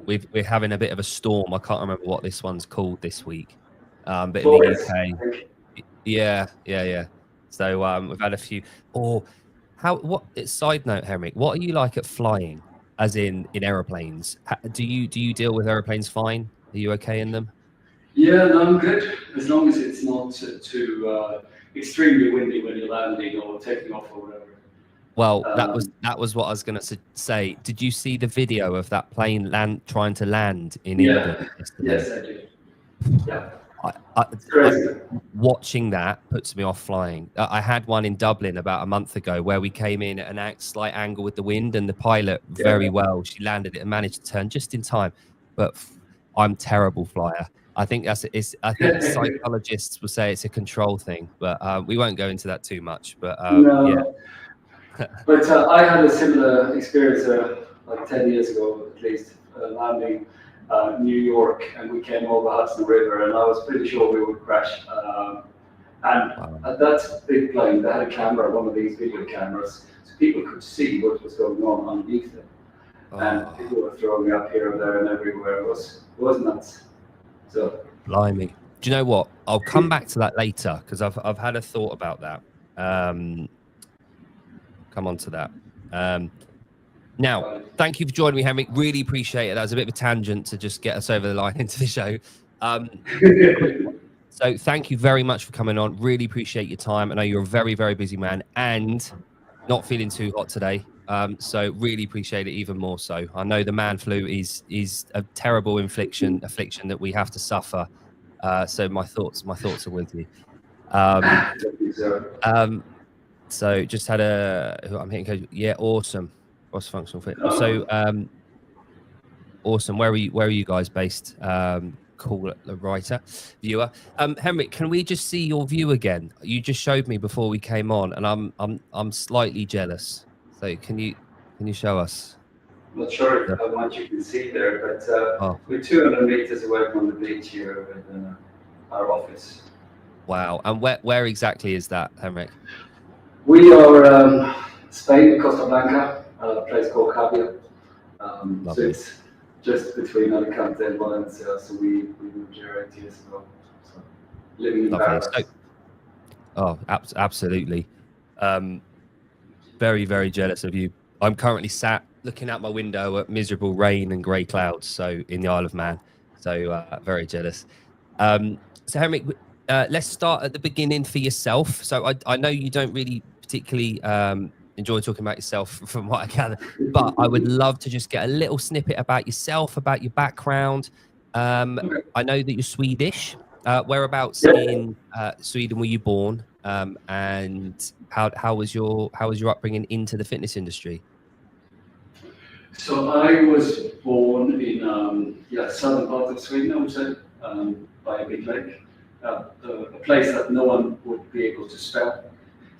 we're having a bit of a storm. I can't remember what this one's called this week, but in the UK, yeah. So we've had a few. Or what? Side note, Henrik, what are you like at flying? As in aeroplanes? Do you deal with aeroplanes fine? Are you okay in them? Yeah, no, I'm good. As long as it's not too extremely windy when you're landing or taking off or whatever. Well, that was what I was going to say. Did you see the video of that plane trying to land in England yesterday? Yes, I did. Yeah, it's crazy. Watching that puts me off flying. I had one in Dublin about a month ago where we came in at a slight angle with the wind, and the pilot very well. She landed it and managed to turn just in time. But I'm terrible flyer. I think I think psychologists will say it's a control thing, but we won't go into that too much. But no. Yeah. But I had a similar experience like 10 years ago, at least, landing New York, and we came over Hudson River, and I was pretty sure we would crash. And at that big plane, they had a camera, one of these video cameras, so people could see what was going on underneath them. And people were throwing up here and there and everywhere. It was nuts. So, blimey. Do you know what? I'll come back to that later because I've had a thought about that. Come on to that. Now, thank you for joining me, Henrik. Really appreciate it. That was a bit of a tangent to just get us over the line into the show. So thank you very much for coming on. Really appreciate your time. I know you're a very, very busy man and not feeling too hot today. So really appreciate it even more so. I know the man flu is a terrible affliction that we have to suffer. So my thoughts are with you. So just had I'm hitting coach. Yeah, awesome. Cross functional fit. So awesome. Where are you guys based? Cool, the writer, viewer. Henrik, can we just see your view again? You just showed me before we came on, and I'm slightly jealous. So can you show us? I'm not sure how much you can see there, but we're 200 meters away from the beach here with our office. Wow. And where exactly is that, Henrik? We are Spain, Costa Blanca, a place called Cavia. So it's just between Alicante and Valencia, so we moved here 8 years ago. So living in Paris. Absolutely. Very, very jealous of you. I'm currently sat looking out my window at miserable rain and grey clouds, so in the Isle of Man. So very jealous. So Henrik, let's start at the beginning for yourself. So I know you don't really particularly enjoy talking about yourself from what I gather, but I would love to just get a little snippet about yourself, about your background. I know that you're Swedish. Whereabouts in Sweden were you born? And how was your upbringing into the fitness industry? So I was born in southern part of Sweden, I would say, by a big lake, a place that no one would be able to spell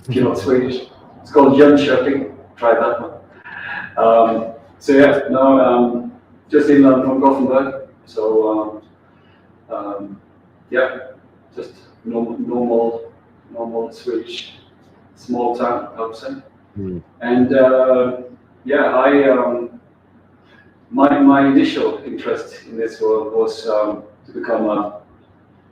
if you're not Swedish. It's called Jönköping. Try that one. Just inland from Gothenburg. So just normal Swedish small town, I would say. And my initial interest in this world was to become a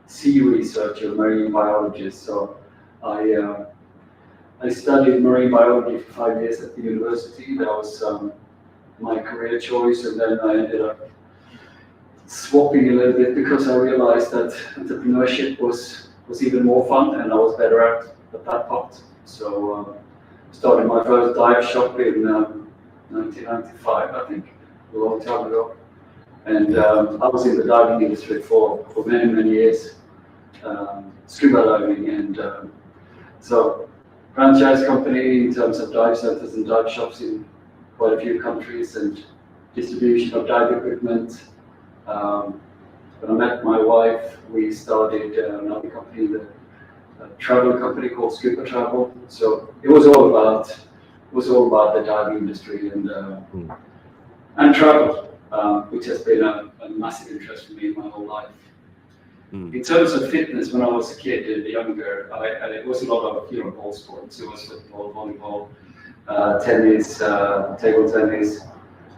sea researcher, marine biologist. So I studied marine biology for 5 years at the university. That was my career choice, and then I ended up swapping a little bit because I realized that entrepreneurship was even more fun, and I was better at that part. So I started my first dive shop in 1995, I think, a long time ago. And I was in the diving industry for many years, scuba diving, and so franchise company in terms of dive centers and dive shops in quite a few countries, and distribution of dive equipment. When I met my wife, we started another company, a travel company called Scuba Travel. So it was all about the diving industry and travel, which has been a massive interest for me in my whole life. In terms of fitness, when I was a kid and younger, it was a lot of ball sports. It was football, volleyball, tennis, table tennis.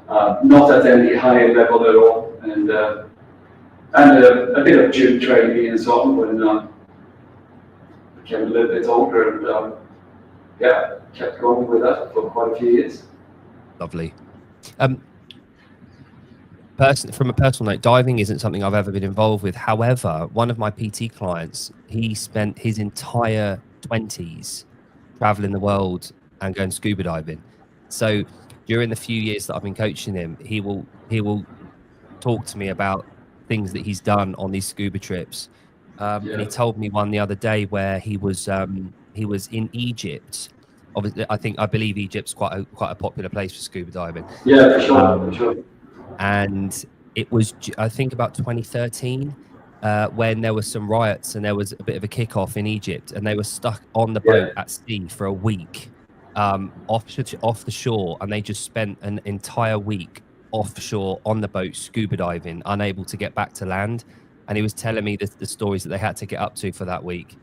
not at any high level at all, and a bit of gym training and so on when I became a little bit older, and kept going with that for quite a few years. Lovely. From a personal note, diving isn't something I've ever been involved with. However, one of my PT clients, he spent his entire 20s traveling the world and going scuba diving. So during the few years that I've been coaching him, he will talk to me about things that he's done on these scuba trips. And he told me one the other day where he was in Egypt. Obviously, I believe Egypt's quite a popular place for scuba diving. Yeah, for sure. And it was, I think, about 2013 when there was some riots and there was a bit of a kickoff in Egypt, and they were stuck on the boat at sea for a week off the shore, and they just spent an entire week offshore on the boat scuba diving, unable to get back to land. And he was telling me the stories that they had to get up to for that week.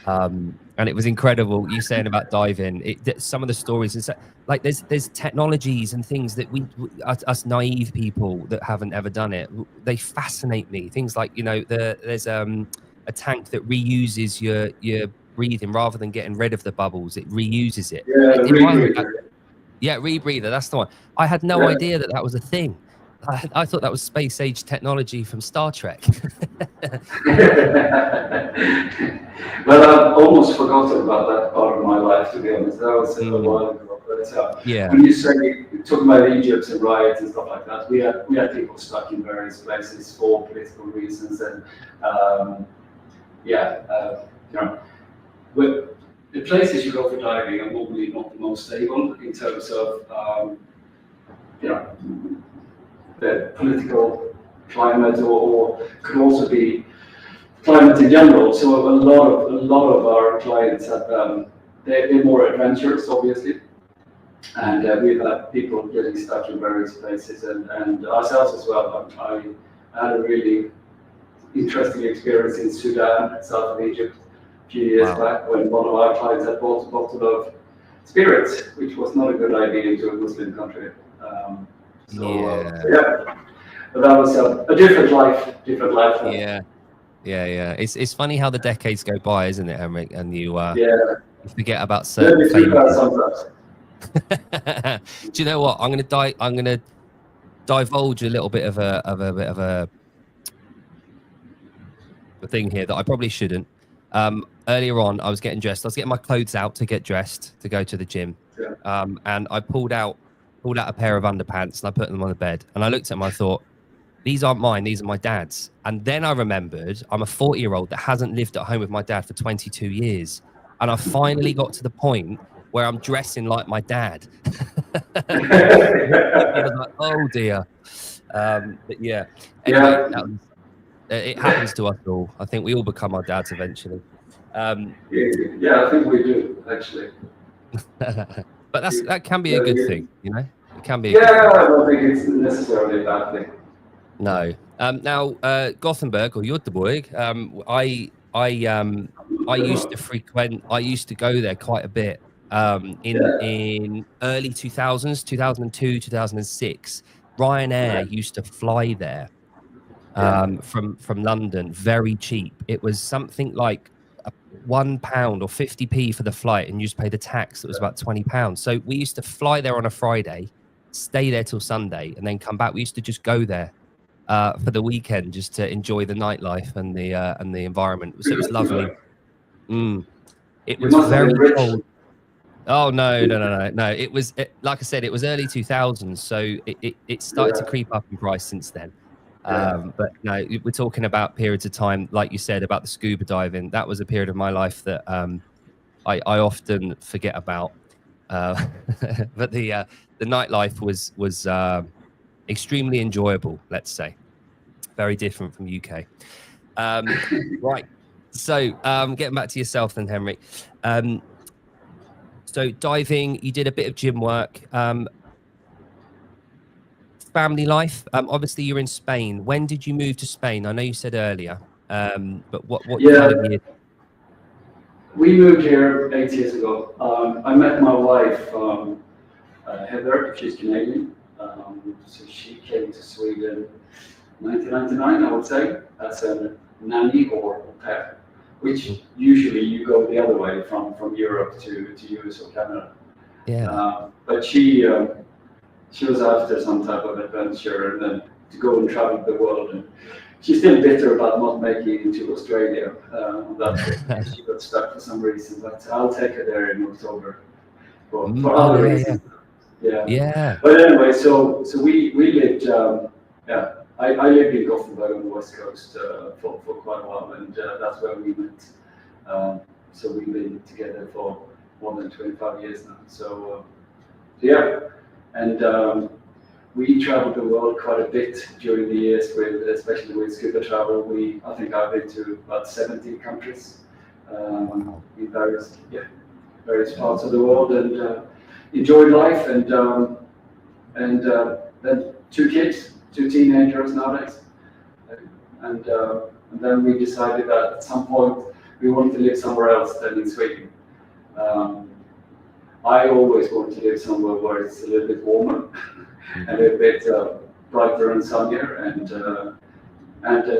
And it was incredible. You saying about diving, some of the stories, and like there's technologies and things that us naive people that haven't ever done it, they fascinate me. Things like, there's a tank that reuses your breathing rather than getting rid of the bubbles. It reuses it. Rebreather. That's the one. I had no idea that was a thing. I thought that was space age technology from Star Trek. Well, I've almost forgotten about that part of my life, to be honest. That was a while ago. But when you say, talking about Egypt and riots and stuff like that, we had people stuck in various places for political reasons, and the places you go for diving are normally not the most stable in terms of the political climate, or could also be climate in general. So a lot of our clients have they're more adventurous, obviously, and we've had people getting stuck in various places, and ourselves as well. I had a really interesting experience in Sudan, south of Egypt, a few years back, when one of our clients had bought a bottle of spirits, which was not a good idea into a Muslim country. But that was a different life. Yeah. It's funny how the decades go by, isn't it, Henrik? And you forget about certain things. Do you know what? I'm gonna divulge a little bit of a thing here that I probably shouldn't. Earlier on, I was getting dressed. I was getting my clothes out to get dressed to go to the gym, and I pulled out a pair of underpants and I put them on the bed. And I looked at them. I thought, these aren't mine. These are my dad's. And then I remembered I'm a 40-year-old that hasn't lived at home with my dad for 22 years. And I finally got to the point where I'm dressing like my dad. I was like, oh dear. But yeah. Anyway, it happens to us all. I think we all become our dads eventually. I think we do, actually. But that can be a good thing, It can be. I don't think it's necessarily a bad thing. No. Now, Gothenburg or Göteborg, I used to go there quite a bit in early 2000s, 2002, 2006. Ryanair used to fly there from London, very cheap. It was something like £1 or 50p for the flight, and you just pay the tax that was about £20. So we used to fly there on a Friday, stay there till Sunday, and then come back. We used to just go there for the weekend just to enjoy the nightlife and the environment. So it was lovely. It was very cold. Oh no! It was like I said, it was early 2000s, so it started to creep up in price since then. But no, we're talking about periods of time, like you said, about the scuba diving. That was a period of my life that I often forget about. But the nightlife was extremely enjoyable, let's say. Very different from UK. Right. So getting back to yourself then, Henrik. So diving, you did a bit of gym work. Family life. Obviously, you're in Spain. When did you move to Spain? I know you said earlier, but what kind of year? We moved here 8 years ago. I met my wife, Heather. She's Canadian. So she came to Sweden 1999, I would say, as a nanny or au pair, which usually you go the other way from Europe to US or Canada. Yeah. But she was after some type of adventure and then to go and travel the world. And she's still bitter about not making it to Australia on that trip. She got stuck for some reason, but I'll take her there in October for other reasons. Yeah. But anyway, so we lived. I lived in Gothenburg on the west coast for quite a while, and that's where we met. So we've been together for more than 25 years now. So yeah, and we traveled the world quite a bit during the years, especially with scuba travel. I think I've been to about 70 countries in various parts of the world, and enjoyed life. And then 2 kids, 2 teenagers nowadays, and then we decided that at some point we wanted to live somewhere else than in Sweden. I always want to live somewhere where it's a little bit warmer, a little bit brighter and sunnier, and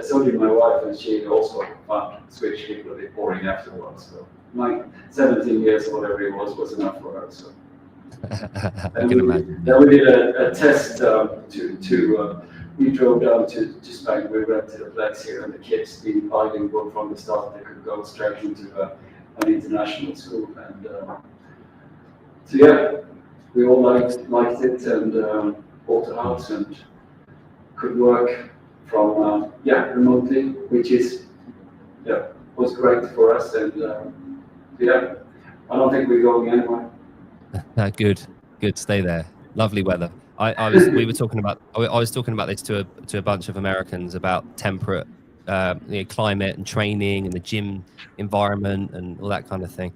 so did my wife, and she also found Swedish people a bit boring afterwards. So my 17 years or whatever it was enough for her. So. I can imagine. Then we did a test we drove down to Spain. We rented a place here, and the kids, being bilingual from the start, they could go straight into an international school. And so yeah, we all liked it, and bought a house and could work from remotely, which was great for us. And I don't think we're going anywhere. Good. Stay there. Lovely weather. I was talking about this to a bunch of Americans about temperate climate and training and the gym environment and all that kind of thing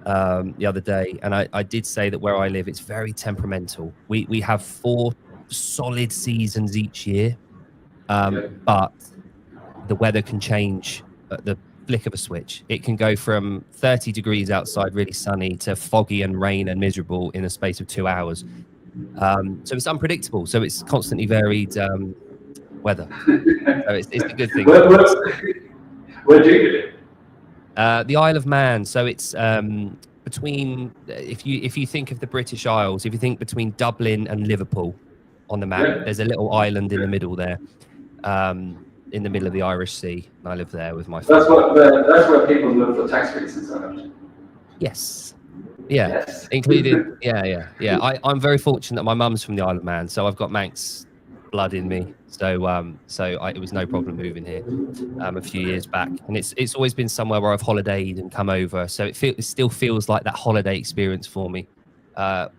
the other day, and I did say that where I live, it's very temperamental. We have 4 solid seasons each year, but the weather can change at the flick of a switch. It can go from 30 degrees outside, really sunny, to foggy and rain and miserable in a space of 2 hours. So it's unpredictable. So it's constantly varied weather. So it's a good thing. Where do you live? The Isle of Man. So it's between, if you think of the British Isles, if you think between Dublin and Liverpool on the map, there's a little island in the middle there. In the middle of the Irish Sea, and I live there with my family. That's where people move for tax reasons. Yes. Included. I'm very fortunate that my mum's from the Isle of Man, so I've got Manx blood in me. So it was no problem moving here a few years back, and it's always been somewhere where I've holidayed and come over. So it still feels like that holiday experience for me,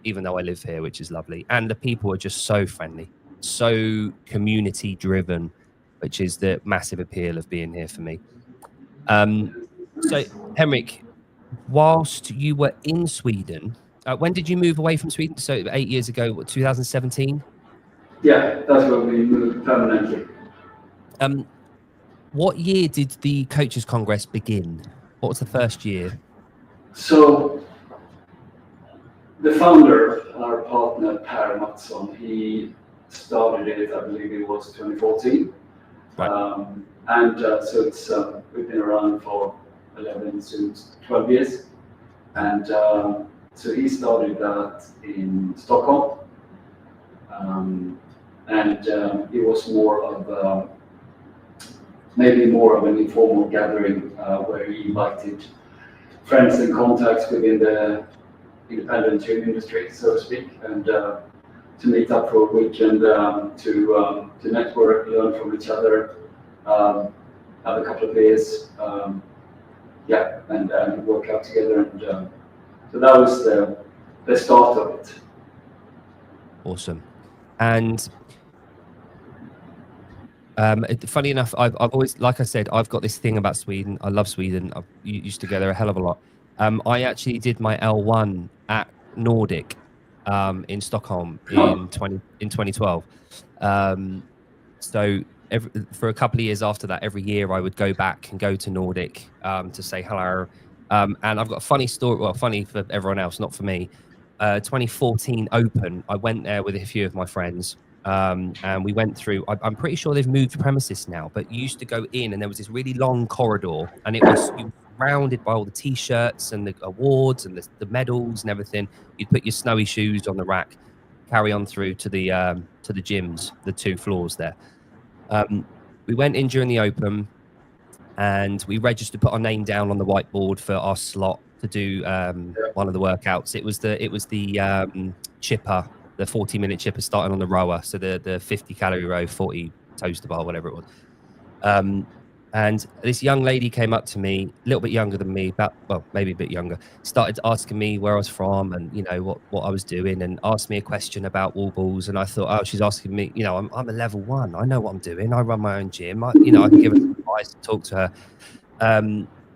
even though I live here, which is lovely. And the people are just so friendly, so community driven, which is the massive appeal of being here for me. So, Henrik, whilst you were in Sweden, when did you move away from Sweden? So 8 years ago, 2017? Yeah, that's when we moved permanently. What year did the Coaches Congress begin? What was the first year? So, the founder, our partner, Per Mattsson, he started it, I believe it was 2014. Right. So it's we've been around for 11, soon 12 years, and so he started that in Stockholm, and it was more of maybe more of an informal gathering where he invited friends and contacts within the independent gym industry, so to speak, and to meet up for a weekend, to network, learn from each other, have a couple of beers, and work out together. And so that was the start of it. Awesome. And funny enough, I've always, like I said, I've got this thing about Sweden. I love Sweden. I used to go there a hell of a lot. I actually did my L1 at Nordic in Stockholm in 2012. So for a couple of years after that, every year I would go back and go to Nordic to say hello. And I've got a funny story. Well, funny for everyone else, not for me. 2014 Open, I went there with a few of my friends. And we went through, I'm pretty sure they've moved premises now, but you used to go in and there was this really long corridor, and you were surrounded by all the t-shirts and the awards and the medals and everything. You'd put your snowy shoes on the rack, carry on through to the gyms, the 2 floors there. We went in during the Open and we registered, put our name down on the whiteboard for our slot to do one of the workouts. It was the chipper, the 40-minute chipper starting on the rower. So the 50 calorie row, 40 toaster bar, whatever it was. And this young lady came up to me, a little bit younger than me, maybe a bit younger, started asking me where I was from and, you know, what I was doing, and asked me a question about wall balls. And I thought, oh, she's asking me, you know, I'm a level 1. I know what I'm doing. I run my own gym. I can give her some advice, talk to her.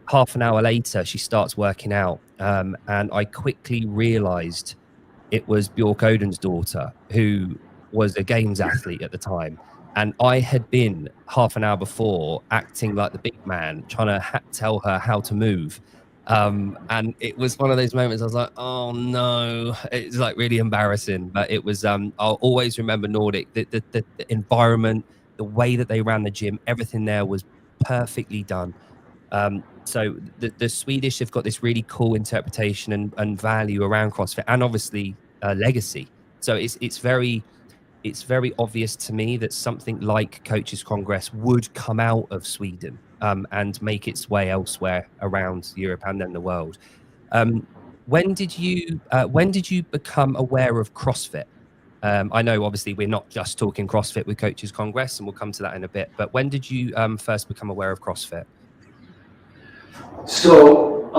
Half an hour later, she starts working out. And I quickly realized it was Bjork Oden's daughter, who was a games athlete at the time. And I had been half an hour before acting like the big man, trying to tell her how to move. And it was one of those moments I was like, oh no, it's like really embarrassing. But it was, I'll always remember Nordic, the environment, the way that they ran the gym, everything there was perfectly done. So the Swedish have got this really cool interpretation and value around CrossFit, and obviously legacy. So it's very obvious to me that something like Coaches Congress would come out of Sweden and make its way elsewhere around Europe and then the world. When did you become aware of CrossFit? I know obviously we're not just talking CrossFit with Coaches Congress, and we'll come to that in a bit, but when did you first become aware of CrossFit? So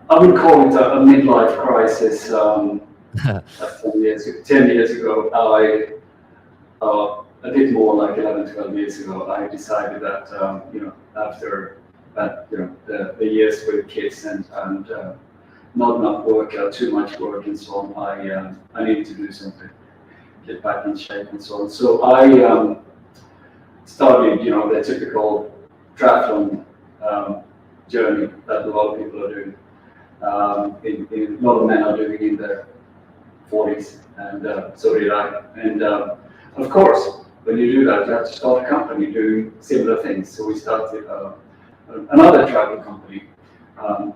I would call it a midlife crisis. 10 years ago, a bit more like 11, 12 years ago, I decided that, after that, the years with kids and not enough work, too much work and so on, I needed to do something, get back in shape and so on. So I started, the typical triathlon journey that a lot of people are doing. A lot of men are doing in their 40s, and so did I. And of course, when you do that, you have to start a company doing similar things. So we started another travel company,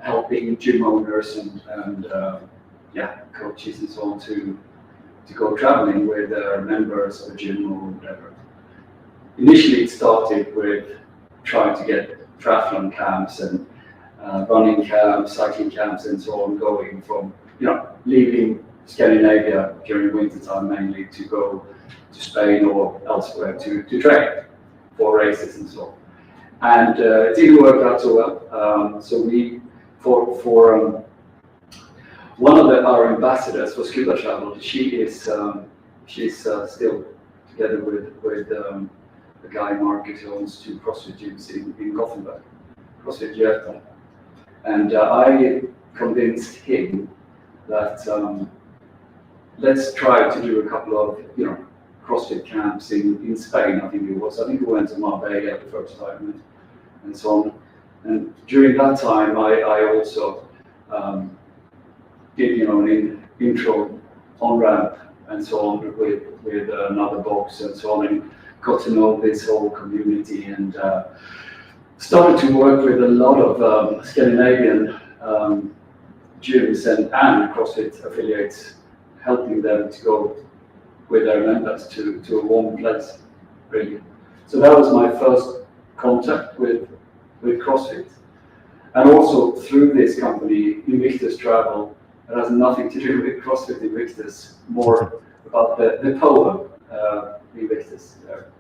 helping gym owners and coaches and so on to go traveling with their members of a gym or whatever. Initially, it started with trying to get triathlon camps and running camps, cycling camps, and so on going from, leaving Scandinavia during winter time mainly to go to Spain or elsewhere to train for races and so on. And it didn't work out so well. So we, for one of our ambassadors for scuba travel, she's still together with the guy Marcus who owns 2 CrossFit gyms in Gothenburg, CrossFit Göta. And I convinced him that let's try to do a couple of CrossFit camps in Spain. I think it was. I think we went to Marbella the first time and so on. And during that time, I also did an intro on ramp and so on with another box and so on, and got to know this whole community and started to work with a lot of Scandinavian gyms and CrossFit affiliates, helping them to go with their members to a warm place, really. So that was my first contact with CrossFit. And also through this company, Invictus Travel, it has nothing to do with CrossFit Invictus, more about the poem Invictus there.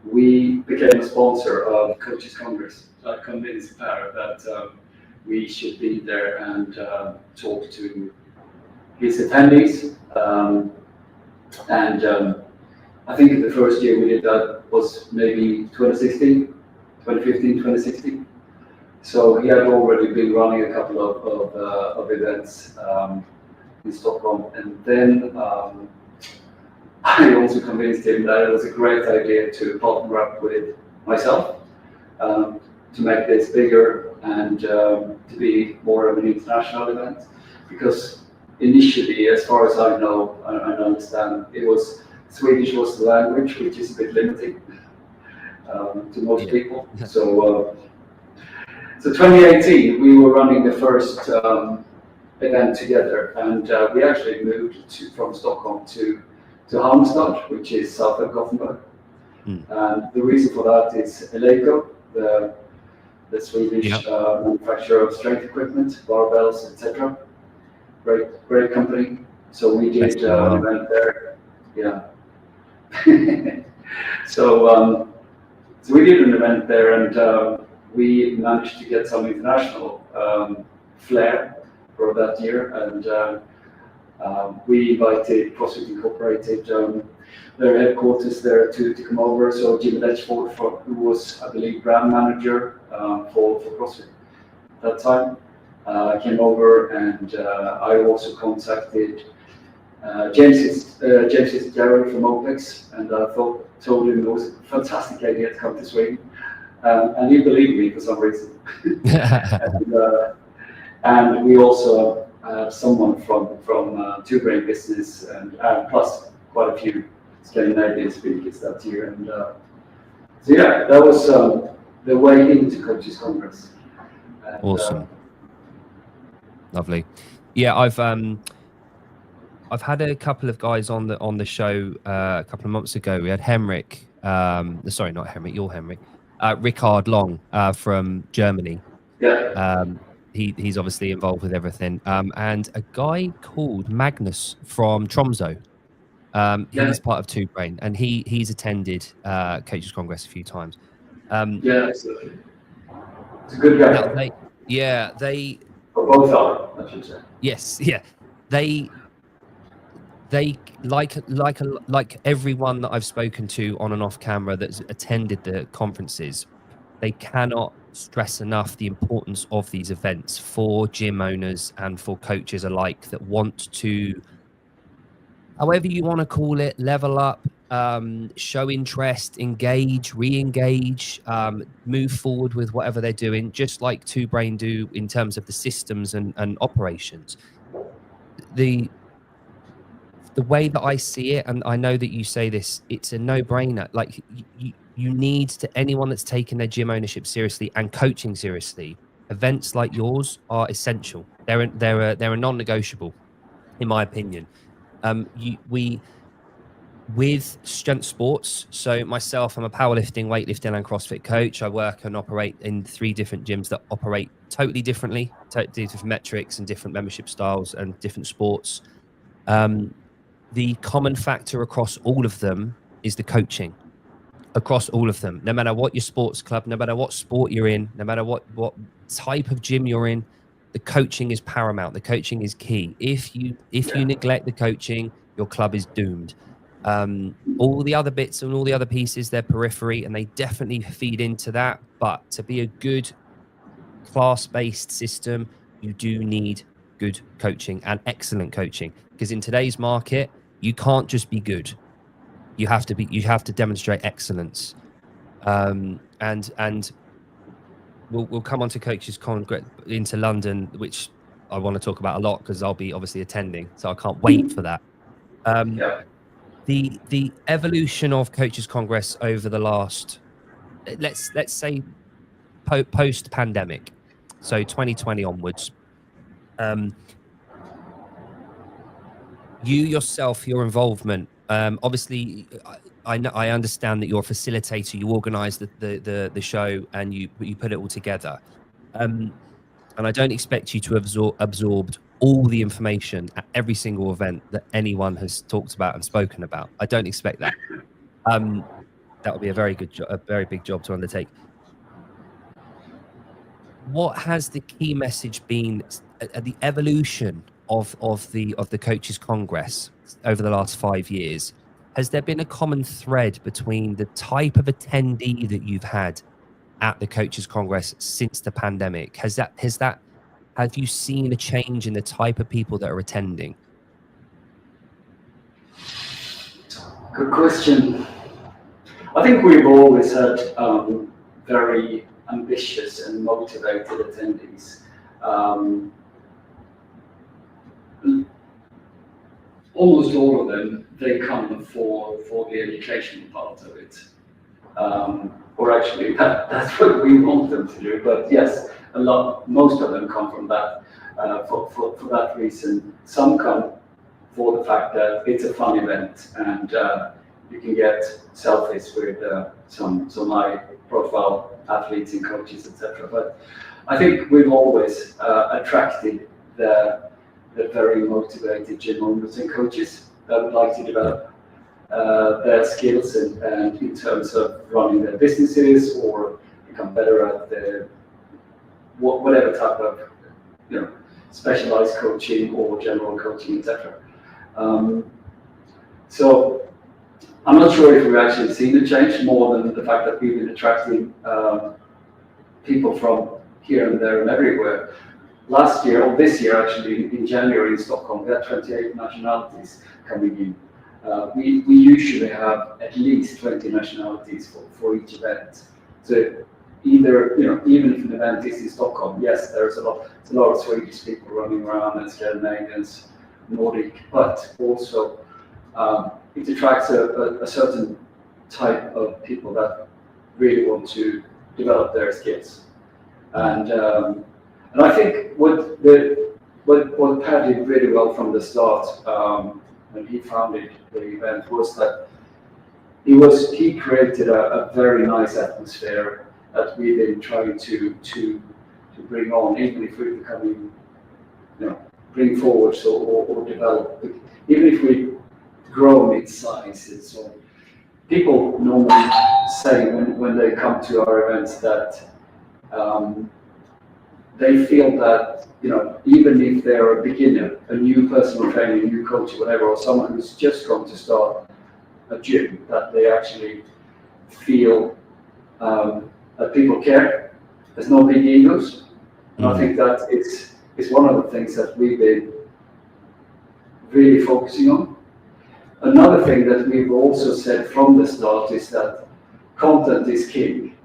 We became a sponsor of Coaches Congress. I convinced Per that we should be there and talk to his attendees. I think the first year we did that was maybe 2015, 2016. So he had already been running a couple of events in Stockholm, and then I also convinced him that it was a great idea to partner up with myself to make this bigger and to be more of an international event, because initially, as far as I know and understand, it was Swedish was the language, which is a bit limiting to most people. So 2018, we were running the first event together, and we actually moved from Stockholm to Halmstad, which is south of Gothenburg. And the reason for that is Eleiko, the Swedish manufacturer of strength equipment, barbells, etc. Great company. So we did an event there. Yeah. So we did an event there, and we managed to get some international flair for that year, and we invited CrossFit Incorporated, their headquarters there, to come over. So Jim Letchford, who was, I believe, brand manager for CrossFit at that time, came over, and I also contacted James Fitzgerald from OPEX, and I told him it was a fantastic idea to come to Sweden, and he believed me for some reason. And we also have someone from Two Brain Business, and plus quite a few Scandinavian speakers that year. And so yeah, that was the way into Coaches Congress. And, awesome. Lovely. Yeah, I've had a couple of guys on the show a couple of months ago. We had Henrik, sorry, not Henrik, you're Henrik, Rickard Long from Germany. Yeah. He's obviously involved with everything. And a guy called Magnus from Tromsø. He's part of Two Brain, and he's attended Coaches Congress a few times. Yeah, absolutely. It's a good guy. They both are, I should say. Yes, yeah. They like everyone that I've spoken to on and off camera that's attended the conferences, they cannot stress enough the importance of these events for gym owners and for coaches alike that want to, however you want to call it, level up, show interest, engage, re-engage, move forward with whatever they're doing, just like Two Brain do in terms of the systems and operations. The way that I see it, and I know that you say this, it's a no-brainer. Like you need to, anyone that's taking their gym ownership seriously and coaching seriously, events like yours are essential. They're a non-negotiable, in my opinion. With strength sports, so myself, I'm a powerlifting, weightlifting, and CrossFit coach. I work and operate in 3 different gyms that operate totally differently, different metrics and different membership styles and different sports. The common factor across all of them is the coaching. Across all of them, no matter what your sports club, no matter what sport you're in, no matter what type of gym you're in, the coaching is paramount. The coaching is key. If you neglect the coaching, your club is doomed. All the other bits and all the other pieces, they're periphery, and they definitely feed into that. But to be a good class-based system, you do need good coaching and excellent coaching, because in today's market, you can't just be good. You have to demonstrate excellence. And we'll come on to Coaches Congress into London, which I want to talk about a lot because I'll be obviously attending, so I can't wait for that. The evolution of Coaches Congress over the last, let's say post pandemic, so 2020 onwards. You yourself, your involvement, obviously, I understand that you're a facilitator. You organise the show and you put it all together. And I don't expect you to have absorbed all the information at every single event that anyone has talked about and spoken about. I don't expect that. That would be a very big job to undertake. What has the key message been at the evolution of the Coaches Congress over the last 5 years? Has there been a common thread between the type of attendee that you've had at the Coaches Congress since the pandemic? Have you seen a change in the type of people that are attending? Good question. I think we've always had very ambitious and motivated attendees. Almost all of them, they come for the education part of it. Or actually, that's what we want them to do. But yes, most of them come from that, for that reason. Some come for the fact that it's a fun event and you can get selfies with some high-profile athletes and coaches, etc. But I think we've always attracted the very motivated gym owners and coaches that would like to develop their skills and in terms of running their businesses or become better at whatever type of specialized coaching or general coaching, etc. So I'm not sure if we've actually seen a change more than the fact that we've been attracting people from here and there and everywhere. Last year, or this year actually, in January in Stockholm, we had 28 nationalities coming in. We usually have at least 20 nationalities for each event. So either, even if an event is in Stockholm, yes, there's a lot of Swedish people running around and Scandinavians, Nordic, but also it attracts a certain type of people that really want to develop their skills. And I think what Pat did really well from the start when he founded the event was that he created a very nice atmosphere that we've been trying to bring on, even if we're becoming, bring forward or develop, even if we've grown in size. So people normally say when they come to our events that they feel that, even if they're a beginner, a new personal trainer, a new coach, or whatever, or someone who's just going to start a gym, that they actually feel that people care. There's no big egos. And I think that it's one of the things that we've been really focusing on. Another thing that we've also said from the start is that content is king.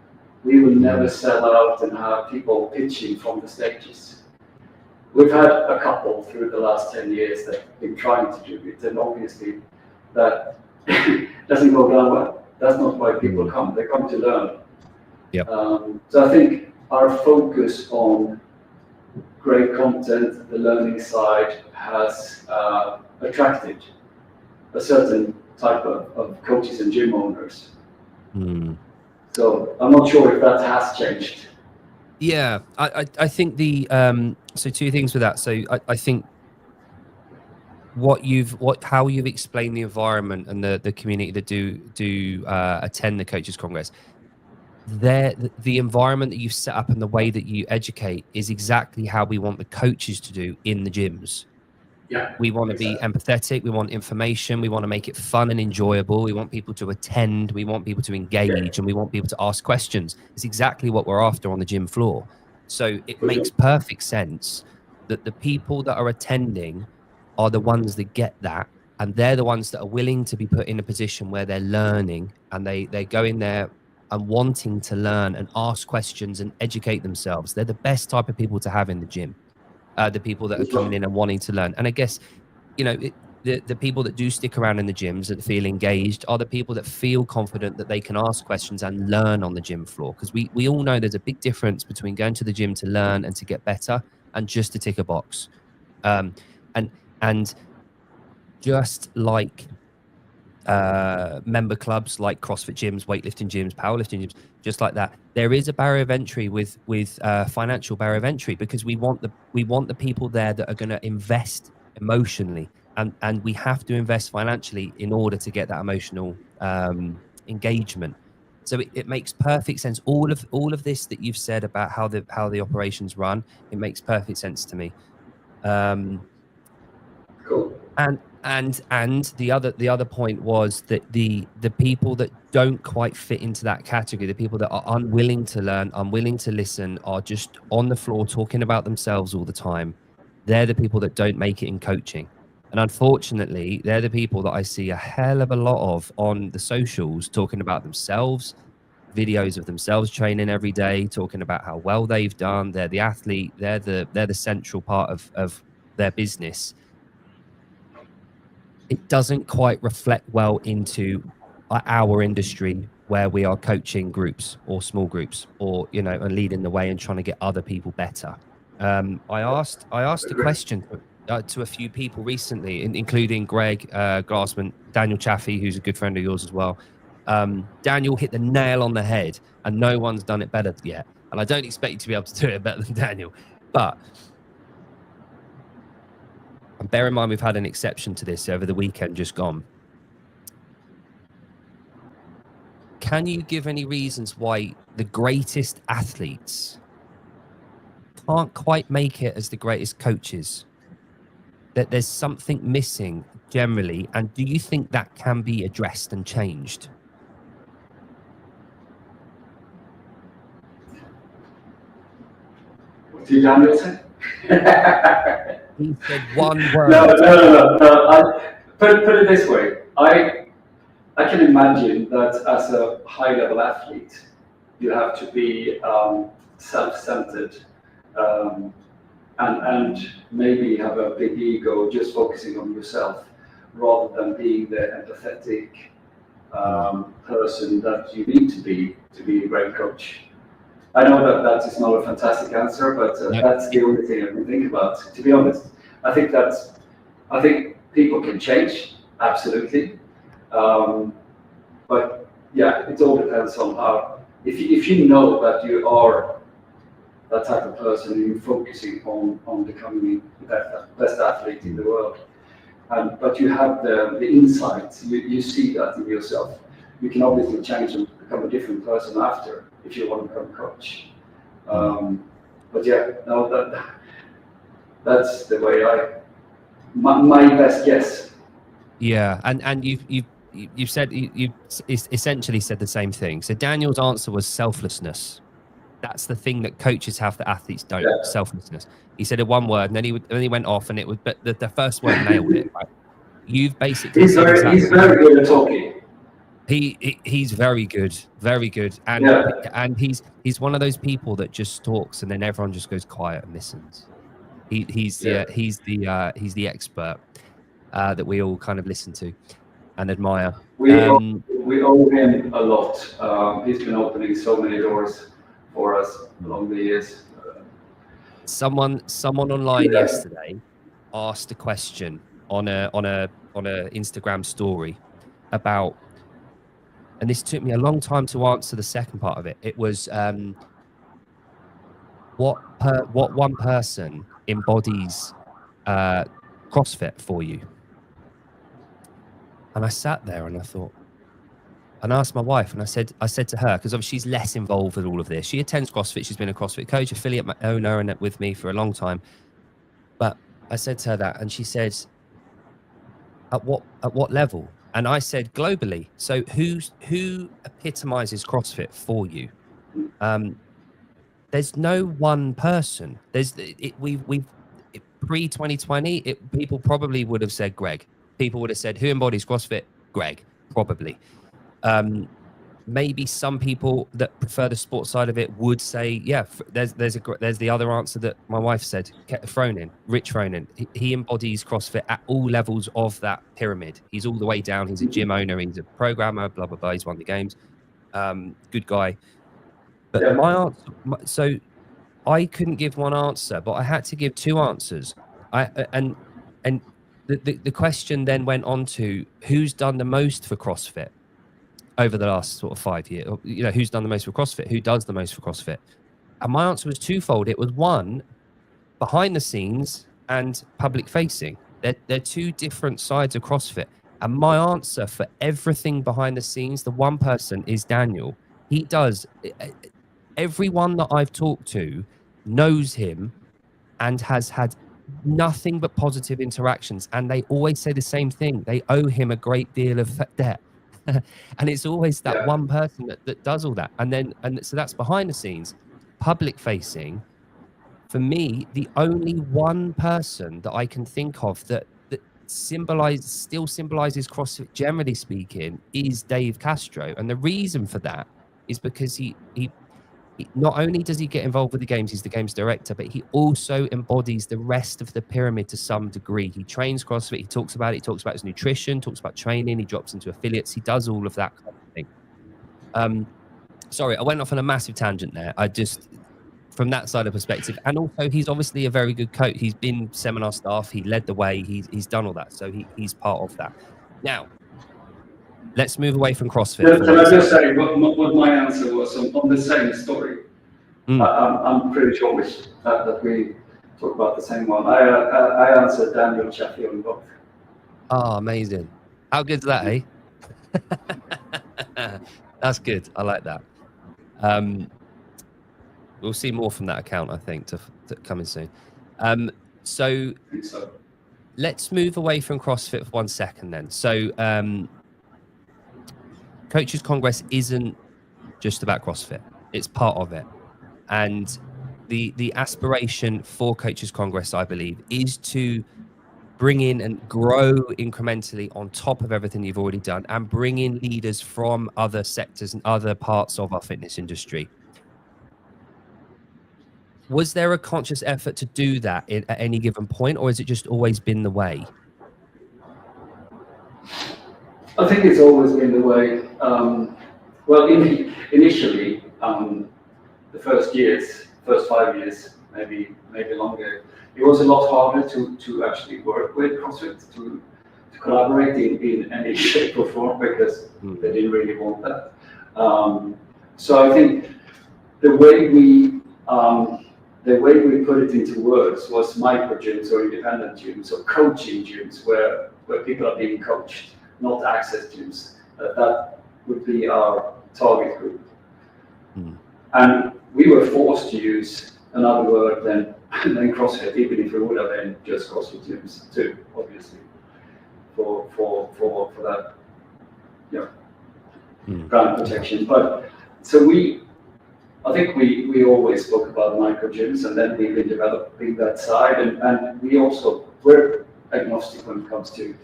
We will never sell out and have people pitching from the stages. We've had a couple through the last 10 years that have been trying to do it, and obviously that doesn't go down well. That's not why people come. They come to learn. Yep. So I think our focus on great content, the learning side, has attracted a certain type of coaches and gym owners. So I'm not sure if that has changed. Yeah, I think so two things with that. So I think how you've explained the environment and the community that do attend the Coaches Congress, the environment that you've set up and the way that you educate is exactly how we want the coaches to do in the gyms. Yeah, we want to be empathetic. We want information. We want to make it fun and enjoyable. We want people to attend. We want people to engage, and we want people to ask questions. It's exactly what we're after on the gym floor. So it makes perfect sense that the people that are attending are the ones that get that, and they're the ones that are willing to be put in a position where they're learning, and they go in there and wanting to learn and ask questions and educate themselves. They're the best type of people to have in the gym. The people that are coming in and wanting to learn. And I guess, the people that do stick around in the gyms and feel engaged are the people that feel confident that they can ask questions and learn on the gym floor. Because we all know there's a big difference between going to the gym to learn and to get better and just to tick a box. And just like member clubs like CrossFit gyms, weightlifting gyms, powerlifting gyms, just like that, there is a barrier of entry with financial barrier of entry, because we want the people there that are going to invest emotionally, and we have to invest financially in order to get that emotional engagement. So it makes perfect sense. All of this that you've said about how the operations run, it makes perfect sense to me. Cool. And the other point was that the people that don't quite fit into that category, the people that are unwilling to learn, unwilling to listen, are just on the floor talking about themselves all the time, they're the people that don't make it in coaching. And unfortunately, they're the people that I see a hell of a lot of on the socials talking about themselves, videos of themselves training every day, talking about how well they've done. They're the athlete. They're the central part of their business. It doesn't quite reflect well into our industry where we are coaching groups or small groups, or and leading the way and trying to get other people better. I asked a question to a few people recently, including Greg Glassman, Daniel Chaffee, who's a good friend of yours as well. Daniel hit the nail on the head, and no one's done it better yet. And I don't expect you to be able to do it better than Daniel, but. And bear in mind, we've had an exception to this over the weekend just gone. Can you give any reasons why the greatest athletes can't quite make it as the greatest coaches? That there's something missing generally, and do you think that can be addressed and changed? What did Daniel say? He said one word. No. Put it this way. I can imagine that as a high-level athlete, you have to be self-centered and maybe have a big ego, just focusing on yourself, rather than being the empathetic person that you need to be a great coach. I know that is not a fantastic answer, but that's the only thing I can think about. To be honest, I think people can change, absolutely, but yeah, it all depends on how. If you know that you are that type of person and you're focusing on becoming the best athlete in the world, but you have the insights, you see that in yourself, you can obviously change and become a different person after, if you want to become a coach. But yeah, no, that's the way my best guess. Yeah, and you've said you've essentially said the same thing. So Daniel's answer was selflessness. That's the thing that coaches have that athletes don't. Yeah. Selflessness. He said it one word, and then he went off, and it was, but the first word nailed it. Right? You've basically he's very good at talking. He's very good, and he's one of those people that just talks, and then everyone just goes quiet and listens. He's the expert that we all kind of listen to and admire. We owe him a lot. He's been opening so many doors for us along the years. Someone online yesterday asked a question on a Instagram story about, and this took me a long time to answer the second part of it. It was what one person embodies CrossFit for you. And I sat there and I thought, and I asked my wife, and I said to her, because obviously she's less involved with all of this. She attends CrossFit. She's been a CrossFit coach, affiliate owner, and with me for a long time. But I said to her that, and she said, at what level? And I said globally. So who epitomizes CrossFit for you? There's no one person. We've pre-2020, people probably would have said Greg. People would have said, who embodies CrossFit? Greg, probably. Maybe some people that prefer the sports side of it would say, yeah, there's the other answer that my wife said, Rich Fronin. He embodies CrossFit at all levels of that pyramid. He's all the way down. He's a gym owner. He's a programmer, blah, blah, blah. He's won the games. Good guy. But my answer, so I couldn't give one answer, but I had to give two answers. And the question then went on to who's done the most for CrossFit over the last sort of 5 years. Who's done the most for CrossFit? Who does the most for CrossFit? And my answer was twofold. It was one, behind the scenes and public facing. They're two different sides of CrossFit. And my answer for everything behind the scenes, the one person, is Daniel. He does. Everyone that I've talked to knows him and has had nothing but positive interactions, and they always say the same thing. They owe him a great deal of debt. And it's always that one person that does all that. And so that's behind the scenes. Public facing, for me, the only one person that I can think of that still symbolizes CrossFit, generally speaking, is Dave Castro. And the reason for that is because he not only does he get involved with the games, he's the games director, but he also embodies the rest of the pyramid to some degree. He trains CrossFit, he talks about it, he talks about his nutrition, talks about training, he drops into affiliates, he does all of that kind of thing. Sorry, I went off on a massive tangent there. I just, from that side of perspective, and also he's obviously a very good coach. He's been seminar staff, he led the way, he's done all that, so he's part of that. Now, let's move away from CrossFit. Yeah, can I just say what my answer was on the same story? I'm pretty sure that we talk about the same one. I answered Daniel Sheffield both. Oh, amazing. How good's that, eh? That's good. I like that. We'll see more from that account, I think, to coming soon. So let's move away from CrossFit for 1 second then. So Coaches Congress isn't just about CrossFit. It's part of it. And the aspiration for Coaches Congress, I believe, is to bring in and grow incrementally on top of everything you've already done and bring in leaders from other sectors and other parts of our fitness industry. Was there a conscious effort to do that at any given point, or has it just always been the way? I think it's always been the way. Well, initially, the first 5 years, maybe longer, it was a lot harder to actually work with CrossFit, to collaborate in any shape or form, because they didn't really want that. So I think the way we put it into words was micro gyms or independent gyms or coaching gyms where people are being coached, not access gyms. That would be our target group. And we were forced to use another word than CrossFit, even if we would have been just CrossFit gyms too, obviously, for that, brand protection. But so I think we always spoke about micro gyms, and then we've been developing that side, and we're agnostic when it comes to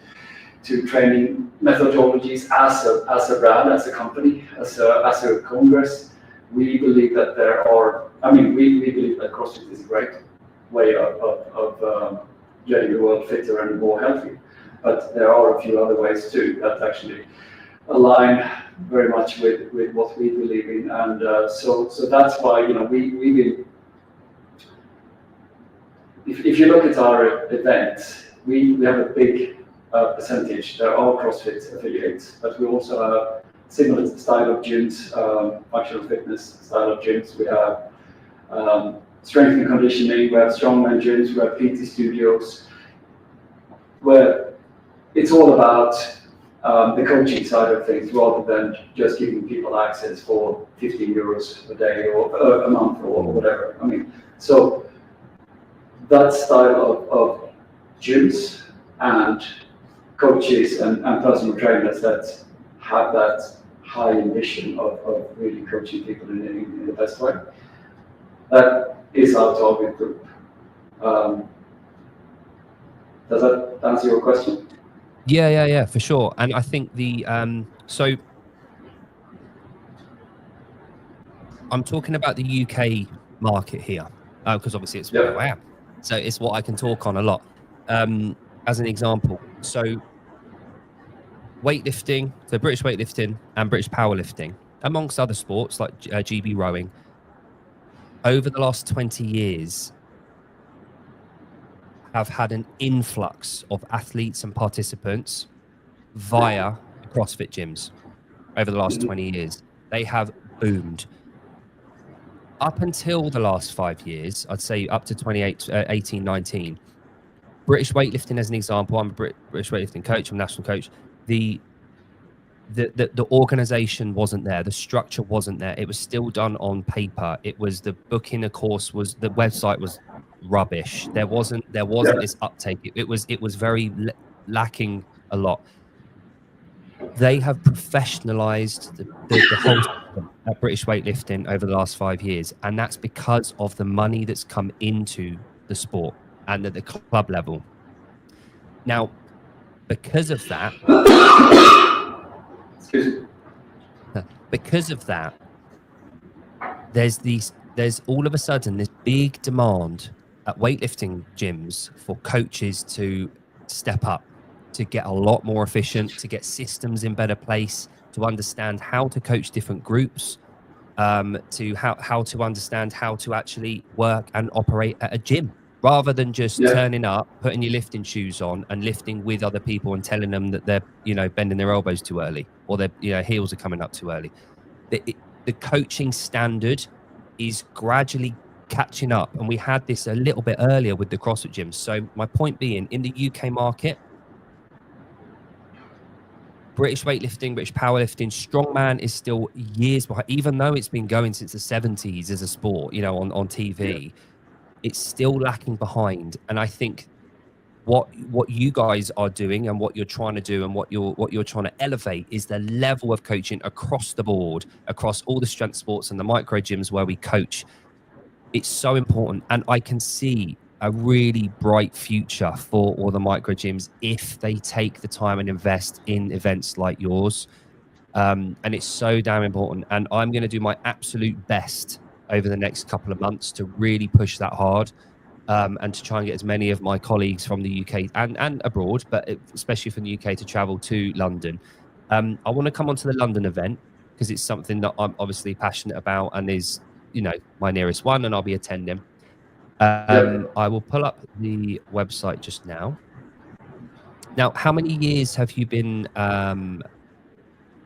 training methodologies as a brand, as a company, as a congress. We believe that we believe that CrossFit is a great way of getting the world fitter and more healthy. But there are a few other ways too that actually align very much with what we believe in, and so that's why we will. If you look at our events, we have a big percentage. There are CrossFit affiliates, but we also have similar style of gyms, functional fitness style of gyms. We have strength and conditioning. We have strongman gyms. We have PT studios, where it's all about the coaching side of things, rather than just giving people access for 15 euros a day or a month or whatever. So that style of gyms and coaches and personal trainers that have that high ambition of really coaching people in the best way, that is our target group. Does that answer your question? Yeah, for sure. And I think so I'm talking about the UK market here, because obviously it's where I am. So it's what I can talk on a lot. As an example, so weightlifting, so British weightlifting and British powerlifting, amongst other sports like GB rowing, over the last 20 years, have had an influx of athletes and participants via CrossFit gyms over the last 20 years. They have boomed. Up until the last 5 years, I'd say up to 18, 19, British weightlifting as an example, I'm a British weightlifting coach, I'm a national coach, the organization wasn't there, the structure wasn't there, it was still done on paper. It was the booking a course, the website was rubbish. There wasn't this uptake. It was very lacking a lot. They have professionalized the whole system at British weightlifting over the last 5 years, and that's because of the money that's come into the sport and at the club level. Now, because of that, there's all of a sudden this big demand at weightlifting gyms for coaches to step up, to get a lot more efficient, to get systems in better place, to understand how to coach different groups, to how to understand how to actually work and operate at a gym, rather than just turning up, putting your lifting shoes on and lifting with other people and telling them that they're, bending their elbows too early, or their, heels are coming up too early. The coaching standard is gradually catching up. And we had this a little bit earlier with the CrossFit gyms. So my point being, in the UK market, British weightlifting, British powerlifting, strongman is still years behind, even though it's been going since the 70s as a sport, on TV. It's still lacking behind. And I think what you guys are doing and what you're trying to do and what you're trying to elevate is the level of coaching across the board, across all the strength sports and the micro gyms where we coach. It's so important. And I can see a really bright future for all the micro gyms if they take the time and invest in events like yours. And it's so damn important. And I'm going to do my absolute best over the next couple of months to really push that hard. And to try and get as many of my colleagues from the UK and abroad, but especially from the UK, to travel to London. I want to come onto the London event because it's something that I'm obviously passionate about and is, my nearest one, and I'll be attending. I will pull up the website just now. Now, how many years have you been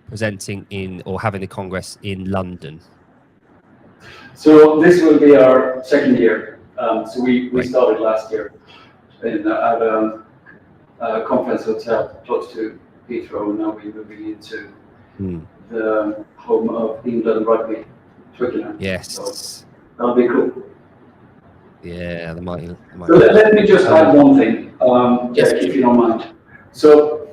presenting in or having the Congress in London? So this will be our second year. So we started last year at a conference hotel close to Heathrow. Now we're moving into the home of England rugby, Twickenham. Yes. So that'll be cool. Yeah, the mighty. So let me just add one thing, if you don't mind. So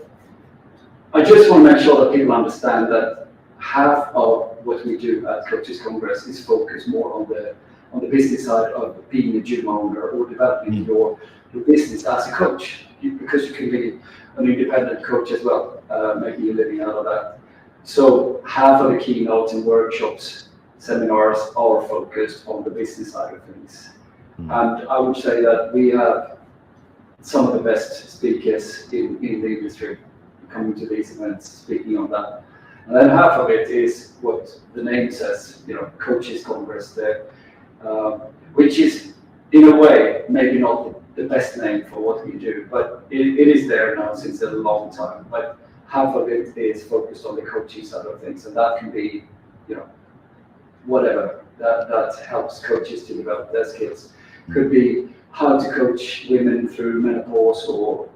I just want to make sure that people understand that half of what we do at Coaches Congress is focused more on the business side of being a gym owner or developing your business as a coach, because you can be an independent coach as well, making a living out of that. So half of the keynotes and workshops, seminars are focused on the business side of things. And I would say that we have some of the best speakers in the industry coming to these events, speaking on that. And then half of it is what the name says, Coaches Congress there, which is, in a way, maybe not the best name for what we do, but it is there now since a long time. But half of it is focused on the coaching side of things, and that can be, whatever that helps coaches to develop their skills. Could be how to coach women through menopause, or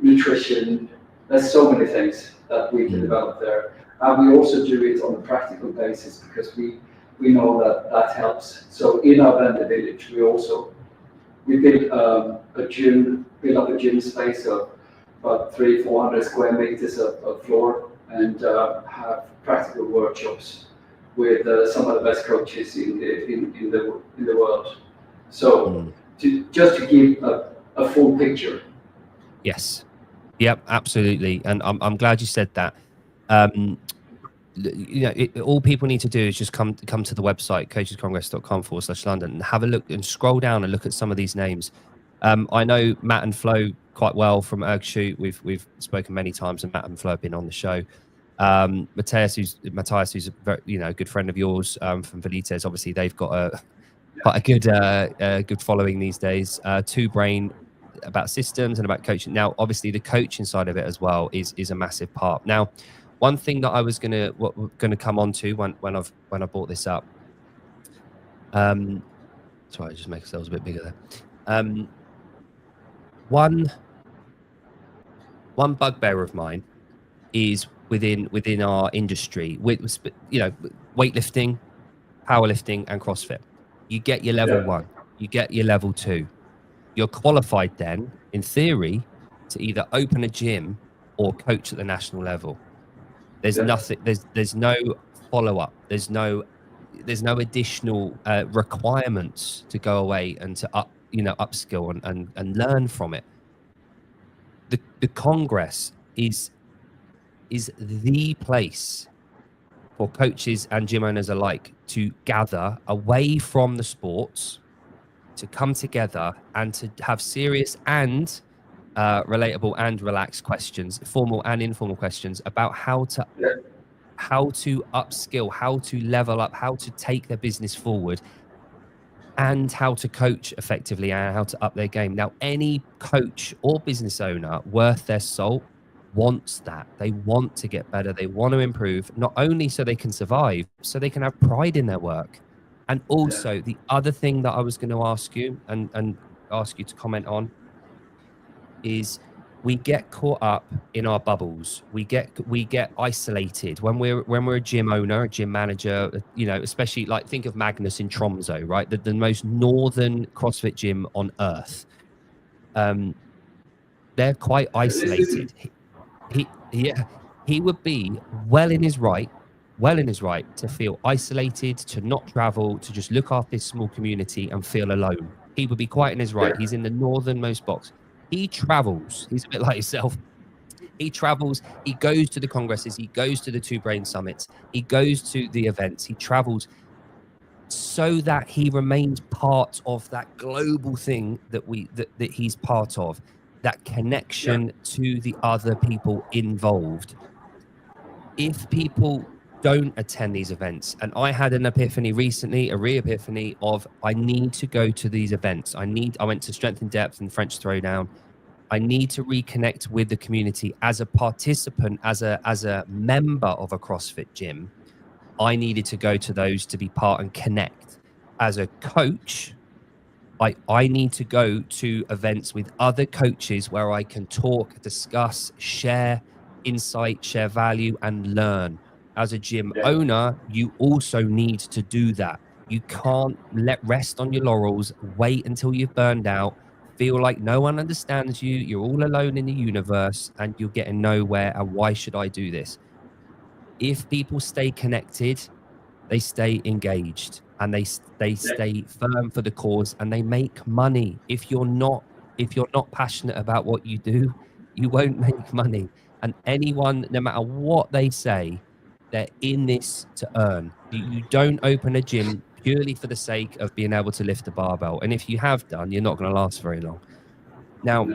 nutrition. There's so many things that we can develop there. And we also do it on a practical basis because we know that helps. So in our vendor village, we built a gym, built up a gym space of about 300-400 square meters of floor, and have practical workshops with some of the best coaches in the world. So just to give a full picture. Yes. Yep, absolutely. And I'm glad you said that. All people need to do is just come to the website, coachescongress.com/London, and have a look and scroll down and look at some of these names. I know Matt and Flo quite well from Ergshoot. We've spoken many times, and Matt and Flo have been on the show. Matthias, who's a very, good friend of yours from Velites. Obviously, they've got quite a good following these days. Two Brain, about systems and about coaching. Now, obviously, the coaching side of it as well is a massive part. Now, one thing that I was gonna come on to when I brought this up. Sorry, just make ourselves a bit bigger there. One bugbear of mine is within our industry, with weightlifting, powerlifting, and CrossFit. You get your level 1, you get your level 2. You're qualified then, in theory, to either open a gym or coach at the national level. There's nothing. There's no follow-up. There's no additional requirements to go away and to upskill and learn from it. The Congress is the place for coaches and gym owners alike to gather away from the sports, to come together and to have serious and relatable and relaxed questions, formal and informal questions about how to upskill, how to level up, how to take their business forward, and how to coach effectively and how to up their game. Now, any coach or business owner worth their salt wants that. They want to get better. They want to improve, not only so they can survive, so they can have pride in their work. And also, the other thing that I was going to ask you and ask you to comment on is we get caught up in our bubbles. We get isolated when we're a gym owner, a gym manager, you know, especially like think of Magnus in Tromsø, right? The most northern CrossFit gym on earth. They're quite isolated. He would be well in his right to feel isolated, to not travel, to just look after this small community and feel alone. He would be quite in his right. He's in the northernmost box. He travels. He's a bit like yourself. He travels. He goes to the congresses. He goes to the Two Brain Summits. He goes to the events. He travels so that he remains part of that global thing that he's part of, that connection to the other people involved. If people don't attend these events, and I had an epiphany recently, a re-epiphany of I need to go to these events. I went to Strength in Depth and French Throwdown. I need to reconnect with the community as a participant, as a member of a CrossFit gym. I needed to go to those to be part and connect. As a coach, I need to go to events with other coaches where I can talk, discuss, share insight, share value, and learn. As a gym owner, you also need to do that. You can't rest on your laurels, wait until you've burned out, feel like no one understands you, you're all alone in the universe, and you're getting nowhere, and why should I do this? If people stay connected, they stay engaged, and they stay firm for the cause, and they make money. If you're not passionate about what you do, you won't make money. And anyone, no matter what they say, they're in this to earn. You don't open a gym purely for the sake of being able to lift a barbell. And if you have done, you're not going to last very long. Now,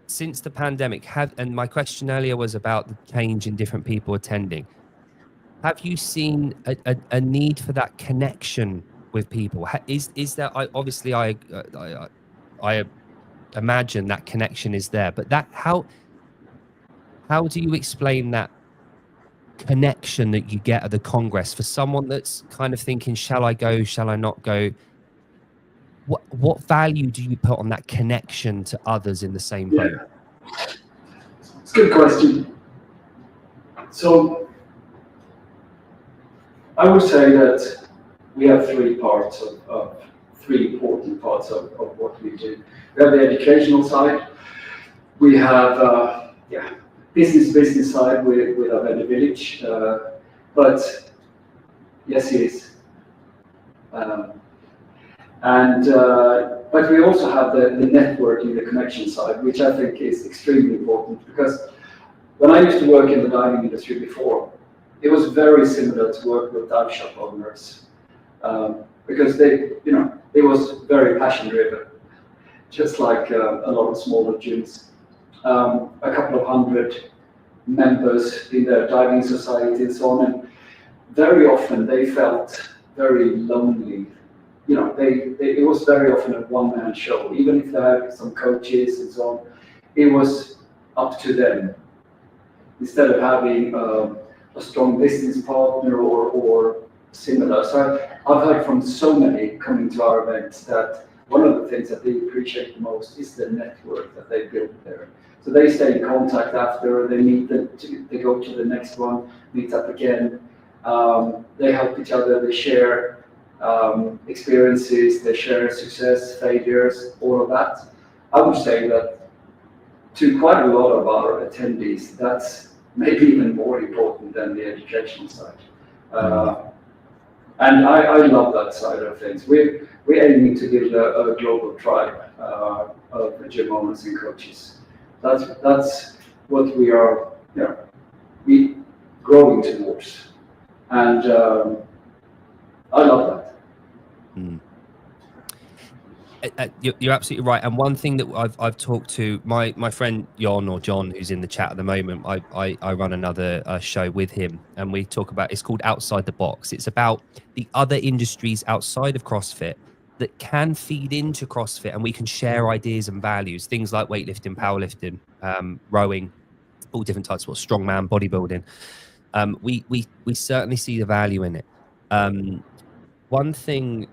since the pandemic, and my question earlier was about the change in different people attending. Have you seen a need for that connection with people? Is there? Obviously, I imagine that connection is there, but how do you explain that connection that you get at the Congress for someone that's kind of thinking, shall I go, shall I not go? What value do you put on that connection to others in the same boat? It's a good question. So I would say that we have three important parts of what we do. We have the educational side. We have business side with our Vendor Village, but yes, it is. But we also have the networking, the connection side, which I think is extremely important, because when I used to work in the diving industry before, it was very similar to work with dive shop owners, because it was very passion driven, just like a lot of smaller gyms. A couple of hundred members in their diving society and so on, and very often they felt very lonely. It was very often a one-man show. Even if they had some coaches and so on, it was up to them. Instead of having a strong business partner or similar. So I've heard from so many coming to our events that one of the things that they appreciate the most is the network that they built there. So they stay in contact after, they meet, they go to the next one, meet up again. They help each other, they share experiences, they share success, failures, all of that. I would say that to quite a lot of our attendees, that's maybe even more important than the educational side. And I love that side of things. We're aiming to build a global tribe of gym owners and coaches. That's what we are growing towards. And I love that. You're absolutely right. And one thing that I've talked to my friend John, who's in the chat at the moment. I run another show with him, and we talk about, it's called Outside the Box. It's about the other industries outside of CrossFit that can feed into CrossFit, and we can share ideas and values. Things like weightlifting, powerlifting, rowing, all different types of strongman, bodybuilding. We certainly see the value in it. One thing